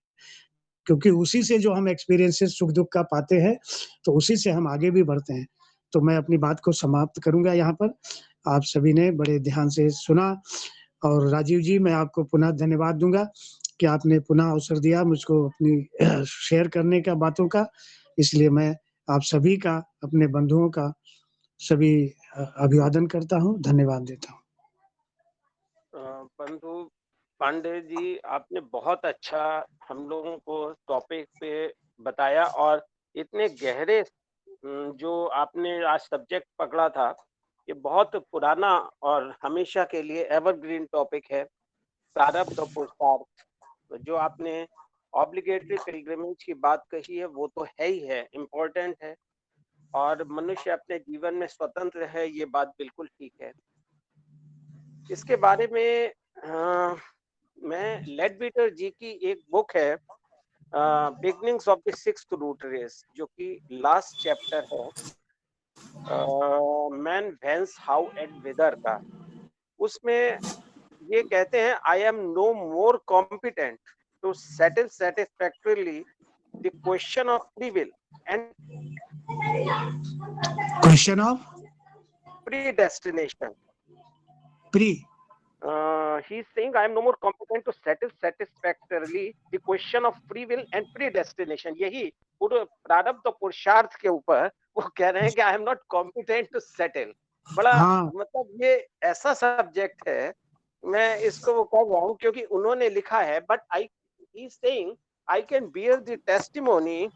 क्योंकि उसी से जो हम एक्सपीरियंसेस सुख-दुःख का पाते हैं, तो उसी से हम आगे भी बढ़ते हैं। तो मैं अपनी बात को समाप्त करूँगा यहाँ पर। आप सभी ने बड़े ध्यान से सुना, और राजीव जी, मैं आपको पुनः धन्यवाद दूँगा कि आपने पुनः अवसर दिया मुझको अपनी शेयर करने का बातों का। इसलिए मैं आप सभी का, अपने बंधुओं का सभी अभिवादन करता हूँ, धन्यवाद देता हूँ। बंधु पांडे जी, आपने बहुत अच्छा हम लोगों को टॉपिक पे बताया, और इतने गहरे जो आपने आज सब्जेक्ट पकड़ा था, ये बहुत पुराना और हमेशा के लिए एवरग्रीन टॉपिक है, प्रारब्ध और पुरुषार्थ। तो जो आपने ऑब्लिगेटरी पिलग्रिमेज की बात कही है, वो तो है ही है, इम्पोर्टेंट है, और मनुष्य अपने जीवन में स्वतंत्र है, ये बात बिल्कुल ठीक है। इसके बारे में मैं लेडबीटर जी की एक बुक है, beginnings of the sixth root race, जो कि लास्ट चैप्टर है, man whence how and whither का। उसमें ये कहते हैं, I am no more competent to settle satisfactorily the question of free will and question of predestination. प्री He's saying, I am no more competent to settle satisfactorily the question of free will and predestination. यही पूरे प्रारब्ध और पुरुषार्थ के ऊपर वो कह रहे हैं कि I am not competent to settle. बड़ा हाँ, मतलब ये ऐसा सब्जेक्ट है, मैं इसको वो कर रहा हूँ क्योंकि उन्होंने लिखा है, but he's saying I can bear the testimony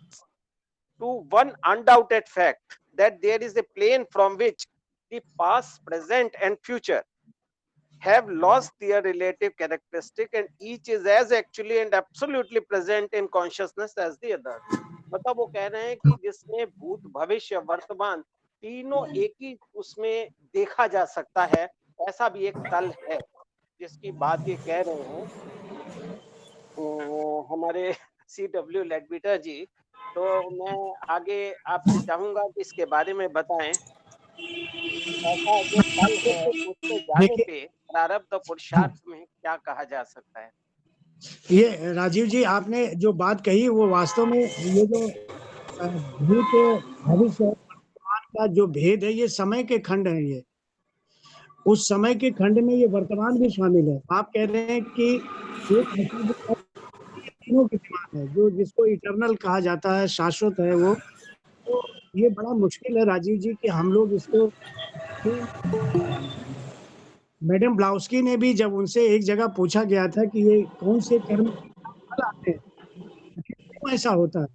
to one undoubted fact that there is a plane from which the past, present and future have lost their relative characteristic and each is as actually and absolutely present in consciousness as the other. मतलब वो कह रहे हैं कि जिसमें भूत, भविष्य, वर्तमान तीनों एक ही उसमें देखा जा सकता है, ऐसा भी एक तल है जिसकी बात ये कह रहे हैं हमारे CW लेडबीटर जी। तो मैं आगे आपसे चाहूंगा कि इसके बारे में बताएं। ऐसा जो फल है उसको जाने देखिए पे प्रारब्ध और हाँ, पुरुषार्थ में क्या कहा जा सकता है? ये राजीव जी आपने जो बात कही वो वास्तव में ये जो भूत भविष्य और वर्तमान का जो भेद है ये समय के खंड है ये। उस समय के खंड में ये वर्तमान भी शामिल है। आप कह रहे हैं कि एक ऐसा जो है, ये तीनों विद्यमान है, जो जिसको इटर्नल कहा जाता है, शाश्वत है वो। तो ये बड़ा मुश्किल है राजीव जी कि हम लोग इसको मैडम ब्लाउस्की ने भी जब उनसे एक जगह पूछा गया था कि ये कौन से कर्म के फल आते हैं, क्यों ऐसा होता है?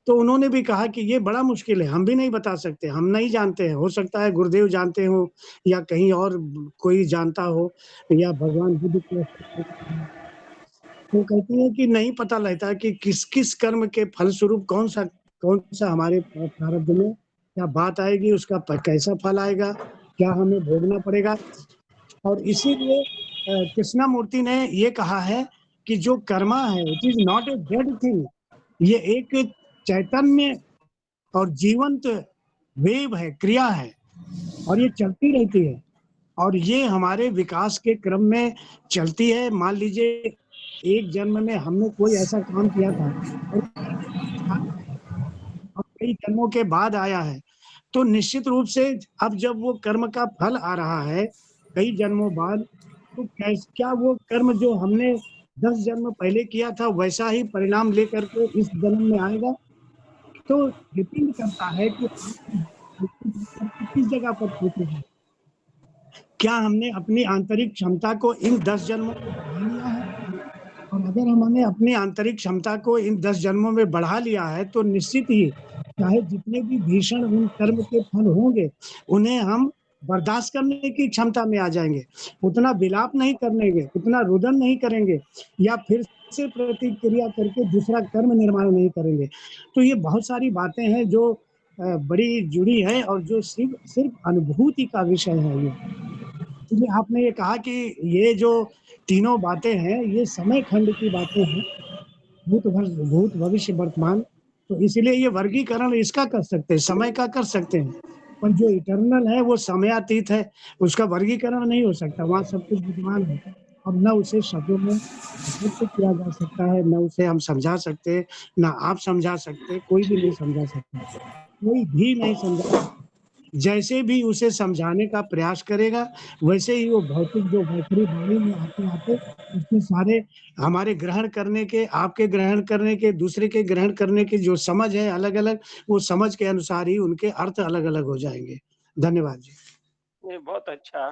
तो उन्होंने भी कहा कि ये बड़ा मुश्किल है, हम भी नहीं बता सकते, हम नहीं जानते हैं। हो सकता है गुरुदेव जानते हों या कहीं और कोई जानता हो या भगवान बुद्ध को वो कहती है कि नहीं पता लगता कि किस-किस कर्म के फलस्वरूप कौन-सा हमारे प्रारब्ध में क्या बात आएगी, उसका कैसा फल आएगा, क्या हमें भोगना पड़ेगा। और इसीलिए कृष्णामूर्ति ने ये कहा है कि जो कर्मा है, it is not a dead thing, ये एक चैतन्य और जीवंत वेव है, क्रिया है और ये चलती रहती है और ये हमारे विकास के क्रम में चलती है। मान लीजिए एक जन्म में हमने कोई ऐसा काम किया था और कई जन्मों के बाद आया है, तो निश्चित रूप से अब जब वो कर्म का फल आ रहा है, कई जन्मों बाद, तो क्या वो कर्म जो हमने 10 जन्म पहले किया था, वैसा ही परिणाम लेकर के इस जन्म में आएगा? तो डिपेंड करता है कि किस जगह पर पहुँचे हैं। क्या हमने अपनी आंतरिक क्षमता को इन 10 जन्मों में बढ़ा लिया है? और अगर हमने अपनी आंतरिक क्षमता को इन 10 जन्मों में बढ़ा लिया है, तो निश्चित ही चाहे जितने भी भीषण उन कर्म के फल होंगे, उन्हें हम बर्दाश्त करने की क्षमता में आ जाएँगे। उतना विलाप नहीं करेंगे, उतना रुदन नहीं करेंगे या फिर से प्रतिक्रिया करके दूसरा कर्म निर्माण नहीं करेंगे। तो ये बहुत सारी बातें हैं जो बड़ी जुड़ी हैं और जो सिर्फ़ अनुभूति का विषय है ये। इसलिए आपने ये कहा कि ये जो तीनों बातें हैं, ये समय खंड की बातें हैं, भूत, भविष्य, वर्तमान। तो इसीलिए ये वर्गीकरण इसका कर सकते हैं, समय का कर सकते हैं। पर जो इटर्नल है, वो समयातीत है, उसका वर्गीकरण नहीं हो सकता, वहाँ सब कुछ विद्यमान है। और ना उसे शब्दों में व्यक्त किया जा सकता है, ना उसे हम समझा सकते, ना आप समझा सकते, कोई भी नहीं समझा सकता। कोई भी नहीं समझा जैसे भी उसे समझाने का प्रयास करेगा, वैसे ही वो भौतिक जो भौतिक वाणी में आते-आते उसके सारे हमारे ग्रहण करने के, आपके ग्रहण करने के, दूसरे के ग्रहण करने की जो समझ है अलग-अलग, वो समझ के अनुसार ही उनके अर्थ अलग-अलग हो जाएँगे। धन्यवाद जी। ये बहुत अच्छा।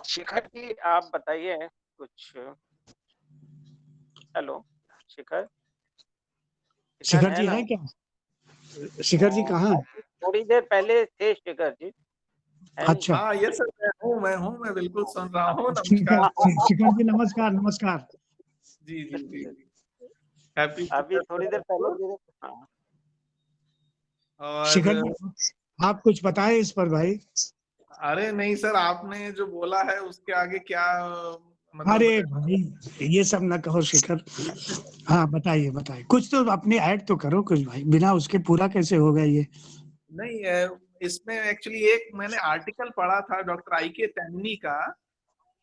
शिखर जी आप बताइए कुछ। हेलो, शिखर? शिखर शिखर है जी ना? हैं क्या? शिखर जी कहाँ हैं? अभी थोड़ी देर पहले थे शिखर जी, है नहीं? अच्छा। हाँ, यस सर, मैं बिल्कुल सुन रहा हूँ। ठीक है। नमस्कार। शिखर जी नमस्कार, नमस्कार। जी, जी, जी, जी। हैप्पी अभी शिखर थोड़ी सर देर पहले आपको। मेरे हाँ, शिखर और जी आप कुछ बताएँ इस पर भाई? अरे नहीं सर, आपने जो बोला है उसके आगे क्या अरे मतलब भाई, ये सब ना कहो शिखर। हाँ, बताइए, बताइए। कुछ तो अपनी ऐड तो करो कुछ भाई, बिना उसके पूरा कैसे होगा ये? नहीं इसमें एक्चुअली एक मैंने आर्टिकल पढ़ा था डॉक्टर आई के तन्नी का,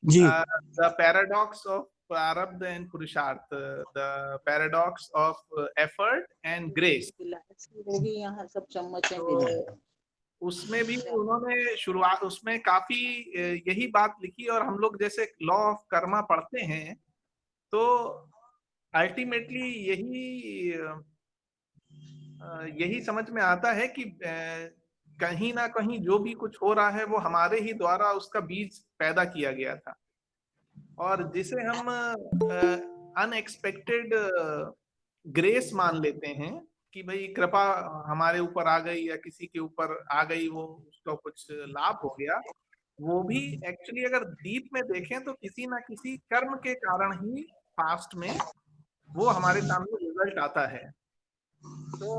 जी, द पैराडॉक्स ऑफ प्रारब्ध एंड पुरुषार्थ, the paradox of effort and grace. होगी यहाँ सब चम्मच तो उसमें भी उन्होंने शुरुआत उसमें काफी यही बात लिखी, और हम लोग जैसे लॉ ऑफ कर्मा पढ़ते हैं तो अल्टीमेटली यही समझ में आता है कि कहीं ना कहीं जो भी कुछ हो रहा है वो हमारे ही द्वारा उसका बीज पैदा किया गया था, और जिसे हम अनएक्सपेक्टेड ग्रेस मान लेते हैं कि भाई कृपा हमारे ऊपर आ गई या किसी के ऊपर आ गई, वो उसका कुछ लाभ हो गया, वो भी एक्चुअली अगर डीप में देखें तो किसी ना किसी कर्म के कारण ही पास्ट में वो हमारे सामने रिजल्ट आता है। तो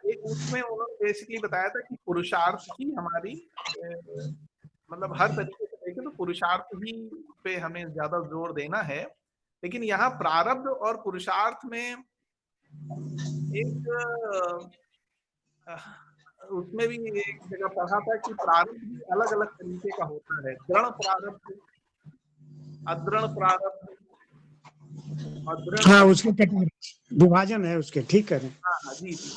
एक उसमें उन्होंने बेसिकली बताया था कि पुरुषार्थ ही हमारी मतलब हर तरीके से देखें तो पुरुषार्थ ही पे हमें ज्यादा जोर देना है, लेकिन यहाँ प्रारब्ध और पुरुषार्थ में एक उसमें भी एक जगह पढ़ा था कि प्रारब्ध भी अलग अलग तरीके का होता है, दृढ़ प्रारब्ध, अदृढ़ प्रारब्ध और दृढ़ हाँ, प्रारब्ध। उसके कैटेगरी विभाजन है उसके, ठीक है। हाँ जी जी।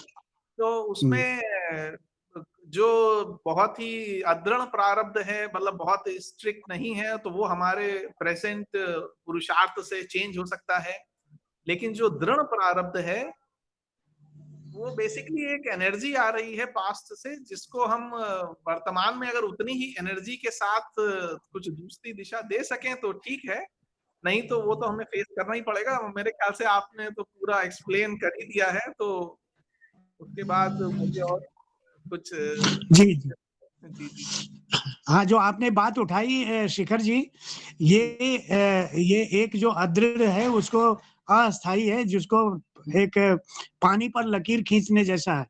तो उसमें जो बहुत ही अदृढ़ प्रारब्ध है, मतलब बहुत स्ट्रिक्ट नहीं है, तो वो हमारे प्रेजेंट पुरुषार्थ से चेंज हो सकता है। लेकिन जो दृढ़ प्रारब्ध है वो बेसिकली एक एनर्जी आ रही है पास्ट से, जिसको हम वर्तमान में अगर उतनी ही एनर्जी के साथ कुछ दूसरी दिशा दे सकें तो ठीक है, नहीं तो वो तो हमें फेस करना ही पड़ेगा। मेरे ख्याल से आपने तो पूरा एक्सप्लेन कर ही दिया है, तो उसके बाद मुझे और कुछ जी जी जी जी हाँ, जो आपने बात उठाई शिखर जी, ये एक जो अदृढ़ है उसको अस्थाई है, जिसको एक पानी पर लकीर खींचने जैसा है।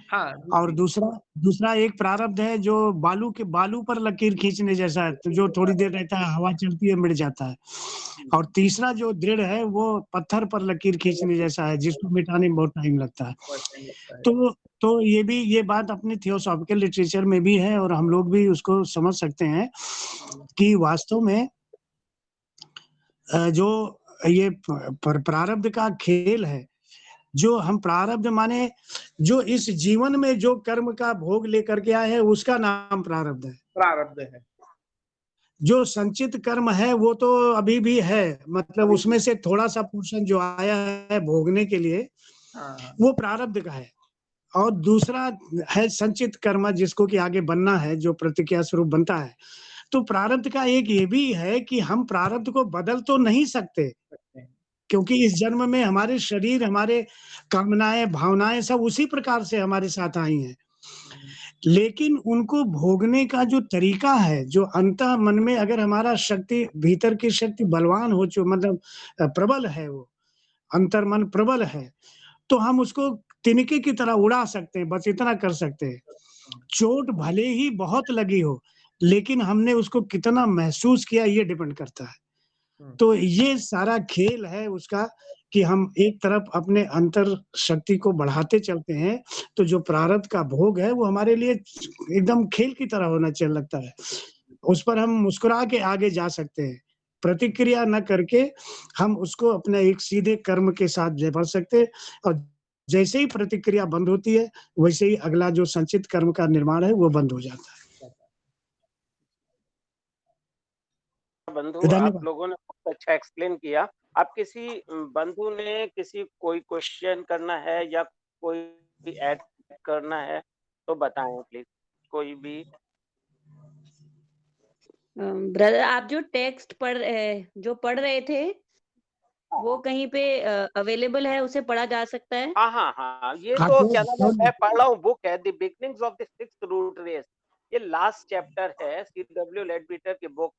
हाँ और जी दूसरा एक प्रारब्ध है जो बालू पर लकीर खींचने जैसा है, तो जो थोड़ी देर रहता है, हवा चलती है, मिट जाता है। और तीसरा जो दृढ़ है वो पत्थर पर लकीर खींचने जैसा है, जिसको मिटाने में बहुत टाइम लगता है। तो ये बात अपने थियोसॉफिकल लिटरेचर में भी है, और हम लोग भी उसको समझ सकते हैं कि वास्तव में जो ये प्रारब्ध का खेल है, जो हम प्रारब्ध माने जो इस जीवन में जो कर्म का भोग लेकर के आए हैं, उसका नाम प्रारब्ध है। प्रारब्ध है। जो संचित कर्म है वो तो अभी भी है, मतलब उसमें से थोड़ा सा पोर्शन जो आया है भोगने के लिए, हाँ वो प्रारब्ध का है। और दूसरा है संचित कर्म, जिसको कि आगे बनना है, जो प्रतिक्रिया स्वरूप बनता है। तो प्रारब्ध का एक ये भी है कि हम प्रारब्ध को बदल तो नहीं सकते, क्योंकि इस जन्म में हमारे शरीर, हमारे कामनाएं, भावनाएं सब उसी प्रकार से हमारे साथ आई हैं। लेकिन उनको भोगने का जो तरीका है, जो अंतः मन में अगर हमारा शक्ति, भीतर की शक्ति बलवान हो, जो मतलब प्रबल है, वो अंतर्मन प्रबल है, तो हम उसको तिनके की तरह उड़ा सकते हैं, बस इतना कर सकते हैं। चोट भले ही बहुत लगी हो, लेकिन हमने उसको कितना महसूस किया, ये डिपेंड करता है। तो ये सारा खेल है उसका, कि हम एक तरफ अपने अंतर शक्ति को बढ़ाते चलते हैं, तो जो प्रारब्ध का भोग है वो हमारे लिए एकदम खेल की तरह होना चल लगता है। उस पर हम मुस्कुरा के आगे जा सकते हैं, प्रतिक्रिया न करके हम उसको अपने एक सीधे कर्म के साथ बढ़ सकते हैं। और जैसे ही प्रतिक्रिया बंद होती है, वैसे ही अगला जो संचित कर्म का निर्माण है वो बंद हो जाता है। बंधु, आप धन्यवाद। लोगों ने बहुत अच्छा एक्सप्लेन किया। आप किसी बंधु ने किसी कोई क्वेश्चन करना है या कोई ऐड करना है तो बताएं प्लीज, कोई भी। ब्रदर, आप जो टेक्स्ट जो पढ़ रहे थे, वो कहीं पे अवेलेबल है, उसे पढ़ा जा सकता है? हाँ हाँ हाँ, ये हाँ, तो क्यों क्या नाम है, क्यों मैं नहीं? पढ़ रहा हूँ, बुक है the beginnings of the sixth root race. ये लास्ट चैप्टर है C.W. लेडबीटर की बुक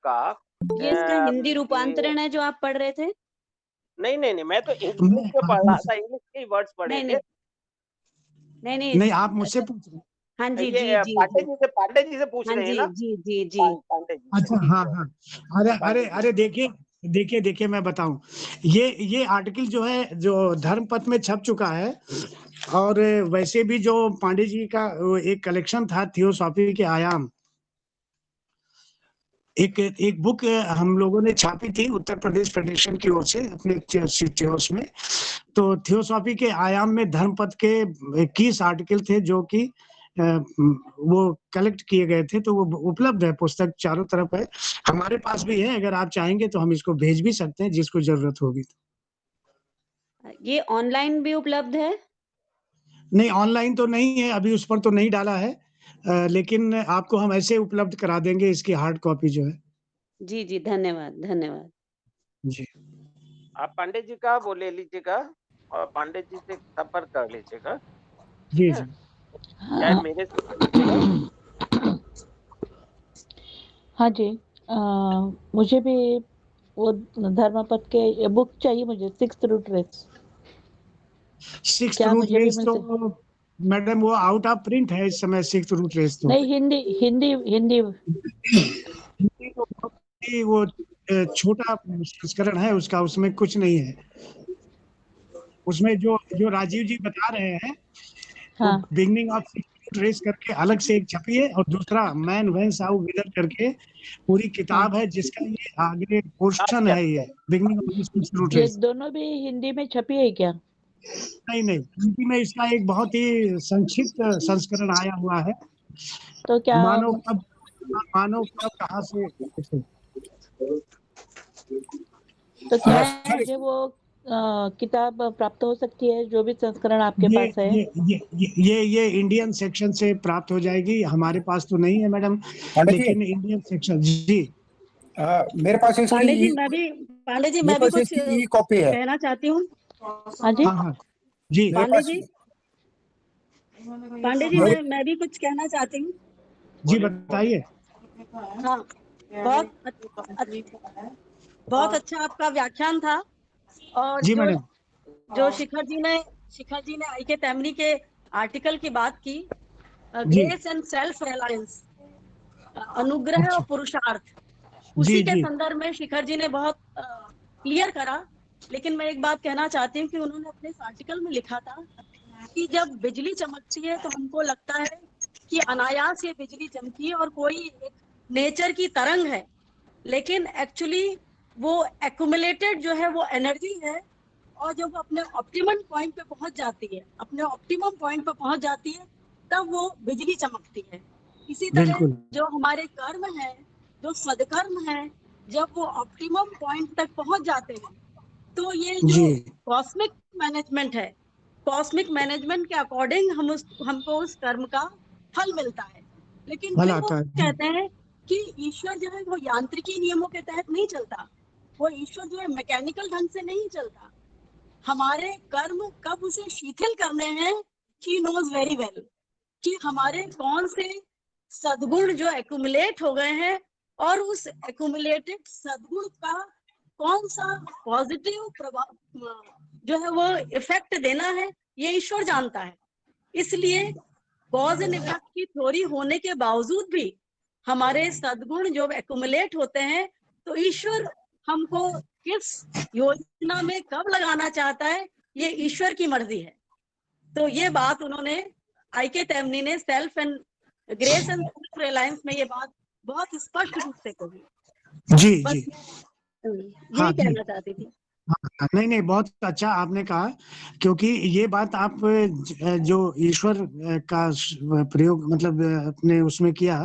का। ये इसका हिंदी ये रूपांतरण है जो आप पढ़ रहे थे? नहीं नहीं नहीं, मैं तो इंग्लिश मैं में पढ़ आप रहा मुझसे था, इंग्लिश के ही वर्ड्स पढ़े नहीं थे। नहीं नहीं नहीं नहीं, आप मुझसे अच्छा, पूछ रहे। हाँ जी जी ये जी जी, पांडे जी से पूछ हाँ रहे हैं जी ना? जी जी जी। पांडे जी से, अच्छा, ठीक हाँ है। हाँ। अरे अरे पांडे जी। अरे, देखिए देखिए देखिए, मैं बताऊं, ये आर्टिकल जो है, जो धर्मपथ में छप चुका है। और वैसे भी जो पांडे जी का वो एक कलेक्शन था, थियोसॉफी के आयाम, एक बुक हम लोगों ने छापी थी उत्तर प्रदेश फेडरेशन की ओर से अपने थियोस में। तो थियोसॉफी के आयाम में धर्मपथ के 21 आर्टिकल थे, जो कि वो कलेक्ट किए गए थे। तो वो उपलब्ध है, पुस्तक चारों तरफ है, हमारे पास भी है। अगर आप चाहेंगे तो हम इसको भेज भी सकते हैं, जिसको जरूरत होगी तो। ये ऑनलाइन भी उपलब्ध है? नहीं, ऑनलाइन तो नहीं है, अभी उस पर तो नहीं डाला है। लेकिन आपको हम ऐसे उपलब्ध करा देंगे, इसकी हार्ड कॉपी जो है। जी जी, धन्यवाद धन्यवाद। जी आप पांडे जी का वो ले लीजिएगा और पांडे जी से संपर्क कर लीजिएगा, ठीक जी है? जी चाहे मेरे से कर लीजिएगा। हाँ जी, मुझे भी वो धर्मपथ के बुक चाहिए, मुझे सिक्स्थ रूट रेस। सिक्स्थ क्या रूट मुझे भी रेस मिल तो सकती? मैडम वो आउट ऑफ प्रिंट है इस समय, सिक्स्थ रूट रेस तो। नहीं, हिंदी हिंदी हिंदी। हिंदी तो बहुत ही वो छोटा संस्करण है उसका, उसमें कुछ नहीं है। उसमें जो जो राजीव जी बता रहे हैं, हाँ बिगनिंग ऑफ रेस करके अलग से एक छपी है, और दूसरा मैन वेंस हाउ विलर करके पूरी किताब है, जिसका ये आगे पोर्शन है, ये बिगनिंग ऑफ ये रेस। दोनों भी हिंदी में छपी है क्या? नहीं नहीं, हिंदी में इसका एक बहुत ही संक्षिप्त संस्करण आया हुआ है, तो क्या मानव कब कहाँ से। तो क्या मुझे वो किताब प्राप्त हो सकती है, जो भी संस्करण आपके ये पास है? ये इंडियन सेक्शन से प्राप्त हो जाएगी, हमारे पास तो नहीं है मैडम, लेकिन इंडियन सेक्शन जी। मेरे पास पांडे जी इसकी मैं भी कुछ इसकी कॉपी है। कहना चाहती हूँ। हाँ जी, हाँ हाँ जी पांडे जी मेरे- मैं भी कुछ कहना चाहती हूँ। जी बताइए। हाँ, बहुत अच्छा आपका व्याख्यान था। और जी मैडम। जो शिखर जी ने आई.के. तैमनी के आर्टिकल की बात की, जी ग्रेस एंड सेल्फ रिलायंस, अनुग्रह और पुरुषार्थ, जी उसी के जी संदर्भ में शिखर जी ने बहुत क्लियर करा। लेकिन मैं एक बात कहना चाहती हूँ कि उन्होंने अपने इस आर्टिकल में लिखा था कि जब बिजली चमकती है तो हमको लगता है कि अनायास ये बिजली चमकी और कोई एक नेचर की तरंग है, लेकिन एक्चुअली वो एक्यूमुलेटेड जो है वो एनर्जी है, और जब वो अपने ऑप्टिमम पॉइंट पे पहुंच जाती है तब वो बिजली चमकती है। इसी तरह बिल्कुल जो हमारे कर्म है, जो सदकर्म है, जब वो ऑप्टिमम पॉइंट तक पहुंच जाते हैं तो ये जो जी कॉस्मिक मैनेजमेंट है, कॉस्मिक मैनेजमेंट के अकॉर्डिंग हमको उस कर्म का फल मिलता है। लेकिन भला फिर वो आता है कहते हैं कि ईश्वर जो है वो यांत्रिकी नियमों के तहत नहीं चलता, वो ईश्वर जो है मैकेनिकल ढंग से नहीं चलता। हमारे कर्म कब उसे शिथिल करने हैं, ही नोज वेरी वेल, कि हमारे कौन से सद्गुण जो एक्यूमुलेट हो गए हैं, और उस एक्यूमुलेटेड सद्गुण का कौन सा पॉजिटिव प्रभाव जो है वो इफेक्ट देना है, ये ईश्वर जानता है। इसलिए कॉज एंड इफेक्ट की थ्योरी होने के बावजूद भी हमारे सद्गुण जो एक्यूमुलेट होते हैं, तो ईश्वर हमको किस योजना में कब लगाना चाहता है, ये ईश्वर की मर्जी है। तो ये बात उन्होंने आई.के. तैमनी ने self and grace and self reliance में ये बात बहुत स्पष्ट रूप से कही। जी बस जी। यही हाँ जी। कहना चाहती थी। हाँ, नहीं नहीं, बहुत अच्छा आपने कहा, क्योंकि ये बात आप जो ईश्वर का प्रयोग मतलब अपने उसमें किया,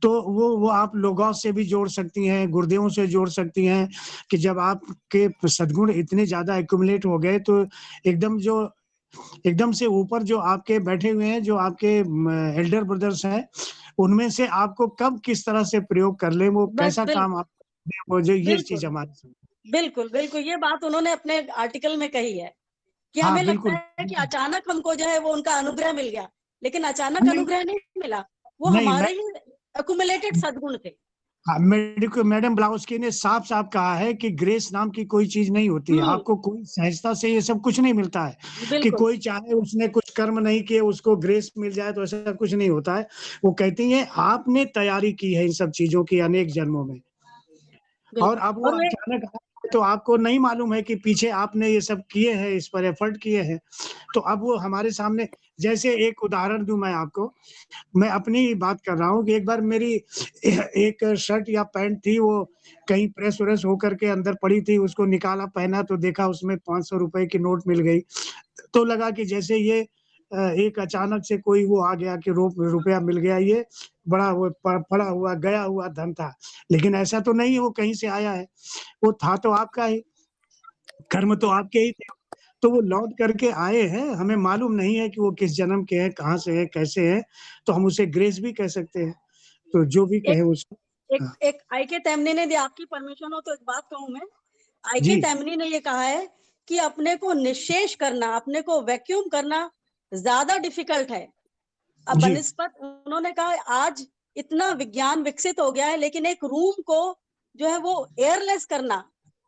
तो वो आप लोगों से भी जोड़ सकती हैं, गुरुदेवों से जोड़ सकती हैं, कि जब आपके सद्गुण इतने ज्यादा एक्यूमुलेट हो गए, तो एकदम से ऊपर जो आपके बैठे हुए हैं, जो आपके एल्डर ब्रदर्स हैं, उनमें से आपको कब किस तरह से प्रयोग कर ले, वो बस कैसा काम आप, वो जो ये चीज बिल्कुल हमारे। बिल्कुल ये बात उन्होंने अपने आर्टिकल में कही है कि हाँ हमें लगता बिल्कुल। है कि अचानक हमको जो है वो उनका अनुग्रह मिल गया, लेकिन अचानक नहीं अनुग्रह नहीं मिला, वो नहीं हमारे ही एक्यूमुलेटेड सद्गुण थे। हाँ, मैडम ब्लाउस्की ने साफ साफ कहा है कि ग्रेस नाम की कोई चीज नहीं होती है, आपको कोई सहजता से ये सब कुछ नहीं मिलता है, कि बिल्कुल कोई चाहे उसने कुछ कर्म नहीं किए उसको ग्रेस मिल जाए, तो ऐसा कुछ नहीं होता है। वो कहती हैं आपने तैयारी की है इन सब चीजों की अनेक जन्मों में, और अब वो और वे अचानक आए, तो आपको नहीं मालूम है कि पीछे आपने ये सब किए हैं, इस पर एफर्ट किए हैं, तो अब वो हमारे सामने। जैसे एक उदाहरण दूं मैं आपको, मैं अपनी ही बात कर रहा हूँ कि एक बार मेरी एक शर्ट या पैंट थी, वो कहीं प्रेस व्रेस होकर के अंदर पड़ी थी, उसको निकाला, पहना, तो देखा उसमें 500 रुपए की नोट मिल गई। तो लगा कि जैसे ये एक अचानक से कोई वो आ गया कि रुपया मिल गया, ये बड़ा वो पड़ा हुआ गया हुआ धन था, लेकिन ऐसा तो नहीं है, वो कहीं से आया है, वो था तो आपका ही, कर्म तो आपके ही थे, तो वो लौट करके आए हैं, हमें मालूम नहीं है कि वो किस जन्म के हैं, कहाँ से हैं, कैसे हैं, तो हम उसे ग्रेस भी कह सकते हैं, तो जो भी कहे उसको। हाँ, एक आई.के. तैमनी ने, यदि आपकी परमिशन हो तो एक बात कहूं मैं। आई.के. जी तैमनी ने ये कहा है कि अपने को निश्शेष करना, अपने को वैक्यूम करना ज्यादा डिफिकल्ट है। अब जी बनिस्पत उन्होंने कहा आज इतना विज्ञान विकसित हो गया है, लेकिन एक रूम को जो है वो एयरलेस करना,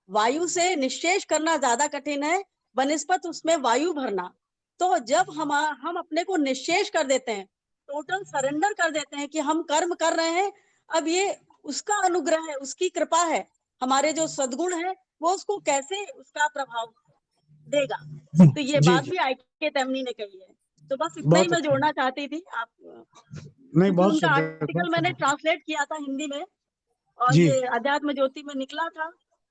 वायु से निश्शेष करना ज्यादा कठिन है बनिस्पत उसमें वायु भरना। तो जब हम अपने को निश्शेष कर देते हैं, टोटल सरेंडर कर देते हैं कि हम कर्म कर रहे हैं, अब ये उसका अनुग्रह है, उसकी कृपा है, हमारे जो सद्गुण है वो उसको कैसे उसका प्रभाव देगा। तो ये जी बात जी। भी आई.के. तैमनी ने कही है। तो बस इतना ही बहुत मैं अच्छा। जोड़ना चाहती थी। आप नहीं, क्योंकि बहुत उनका सुंदर, आर्टिकल बहुत मैंने सुंदर। ट्रांसलेट किया था हिंदी में, और जी ये अध्यात्म ज्योति में निकला था,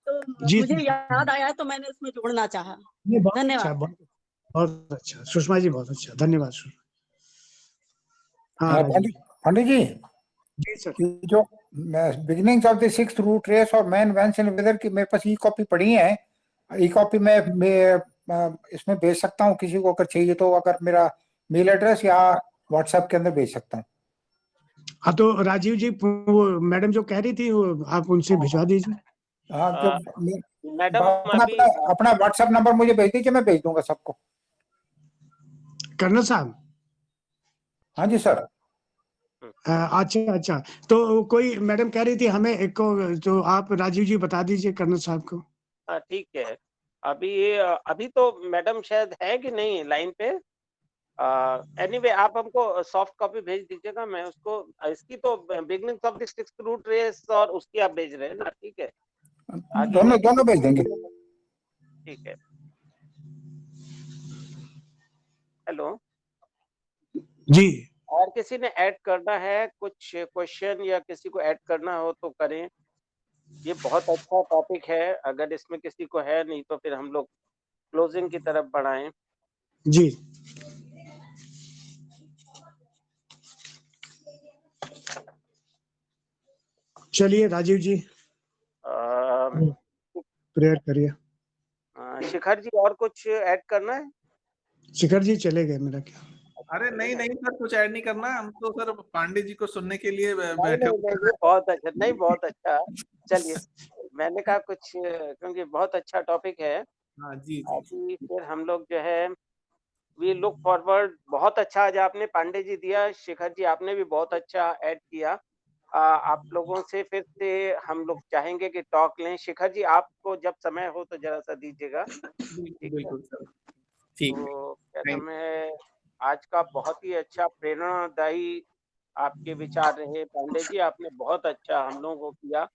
तो जी मुझे सुषमा याद आया तो मैंने उसमें जोड़ना चाहा। जी, ये बहुत अच्छा, धन्यवाद। बहुत अच्छा सुषमा जी, बहुत अच्छा, धन्यवाद सुषमा। हाँ राजीव पंडित पंडित जी, जी सर। ये जो beginnings of the sixth root race और मैन वेंस इन वेदर की मेरे पास ई कॉपी पड़ी है। ई कॉपी मैं इसमें भेज सकता हूँ किसी को अगर चाहिए तो, अगर मेरा मेल एड्रेस या व्हाट्सएप के अंदर भेज सकता हूँ। हाँ तो राजीव जी, वो मैडम जो कह रही थी वो आप उनसे भिजवा दीजिए। हाँ, जो मैडम अपना अभी अपना अपना व्हाट्सएप नंबर मुझे भेज दीजिए, मैं भेज दूंगा सबको। कर्नल साहब, हाँ जी सर। अच्छा अच्छा, तो कोई मैडम कह रही थी हमें एक को, तो आप राजीव जी बता दीजिए कर्नल साहब को। हाँ ठीक है। अभी तो मैडम शायद है कि नहीं लाइन पे। एनीवे आप हमको सॉफ्ट कॉपी भेज दीजिएगा, मैं उसको इसकी तो beginning of the sixth root race और उसकी आप भेज रहे हैं ना, ठीक है। आगे दोनों में दोनों भेज देंगे। ठीक है। हेलो, जी और किसी ने ऐड करना है कुछ क्वेश्चन या किसी को ऐड करना हो तो करें। ये बहुत अच्छा टॉपिक है, अगर इसमें किसी को है, नहीं तो फिर हम लोग क्लोजिंग की तरफ बढ़ाएं। जी चलिए राजीव जी अ, प्रेयर करिए। शिखर जी और कुछ ऐड करना है? शिखर जी चले गए मेरा क्या। अरे नहीं नहीं सर, कुछ ऐड नहीं करना, हम तो सर पांडे जी को सुनने के लिए नहीं बैठे नहीं नहीं, ये बहुत अच्छा, नहीं बहुत अच्छा। चलिए, मैंने कहा कुछ, क्योंकि बहुत अच्छा टॉपिक है। हाँ जी जी। अभी फिर हम लोग जो है वी लुक फॉरवर्ड। बहुत अच्छा आज आपने पांडे जी दिया, शिखर जी आपने भी बहुत अच्छा ऐड किया। आप लोगों से फिर से हम लोग चाहेंगे कि टॉक लें। शिखर जी आपको जब समय हो तो जरा सा दीजिएगा, बिल्कुल ठीक है। बिल्कुल सर, ठीक है। तो क्या थैंक नाम है, आज का बहुत ही अच्छा प्रेरणादायी आपके विचार रहे पांडे जी, आपने बहुत अच्छा हम लोगों को किया।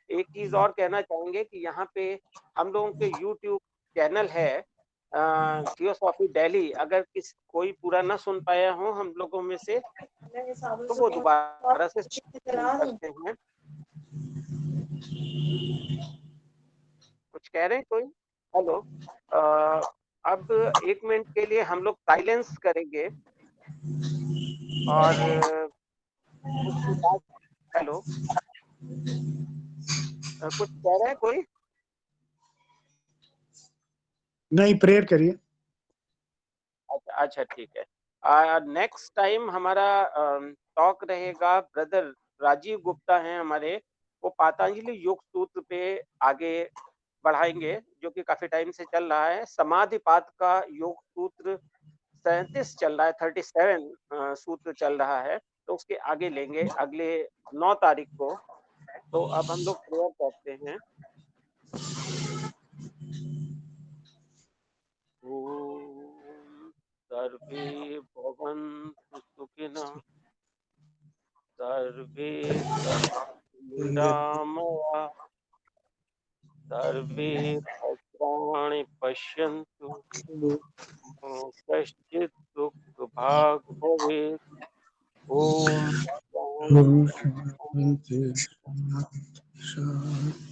एक चीज और कहना चाहेंगे कि यहाँ पे हम लोगों के यूट्यूब चैनल है थियोसॉफी दिल्ली, अगर कोई पूरा ना सुन पाया हो हम लोगों में से, तो वो दोबारा से सुन सकते हैं। कुछ कह रहे हैं कोई? हेलो, अब 1 मिनट के लिए हम लोग साइलेंस करेंगे और उसके बाद, हेलो, कुछ कह रहे हैं कोई? नहीं, प्रेयर करिए। अच्छा अच्छा ठीक है। नेक्स्ट टाइम हमारा टॉक रहेगा, ब्रदर राजीव गुप्ता हैं हमारे, वो पतंजलि योग सूत्र पे आगे बढ़ाएंगे, जो कि काफी टाइम से चल रहा है। समाधिपात का योग सूत्र 37 चल रहा है, 37 सूत्र चल रहा है, तो उसके आगे लेंगे अगले 9 तारीख को। तो अब हम लोग प्रेयर करते हैं। ओम सर्वे भवन्तु सुखिनः, सर्वे सन्तु निरामया, सर्वे भद्राणि पश्यन्तु, मा कश्चित् दुःखभाग् भवेत्। ओम शांति। शांति, शांति।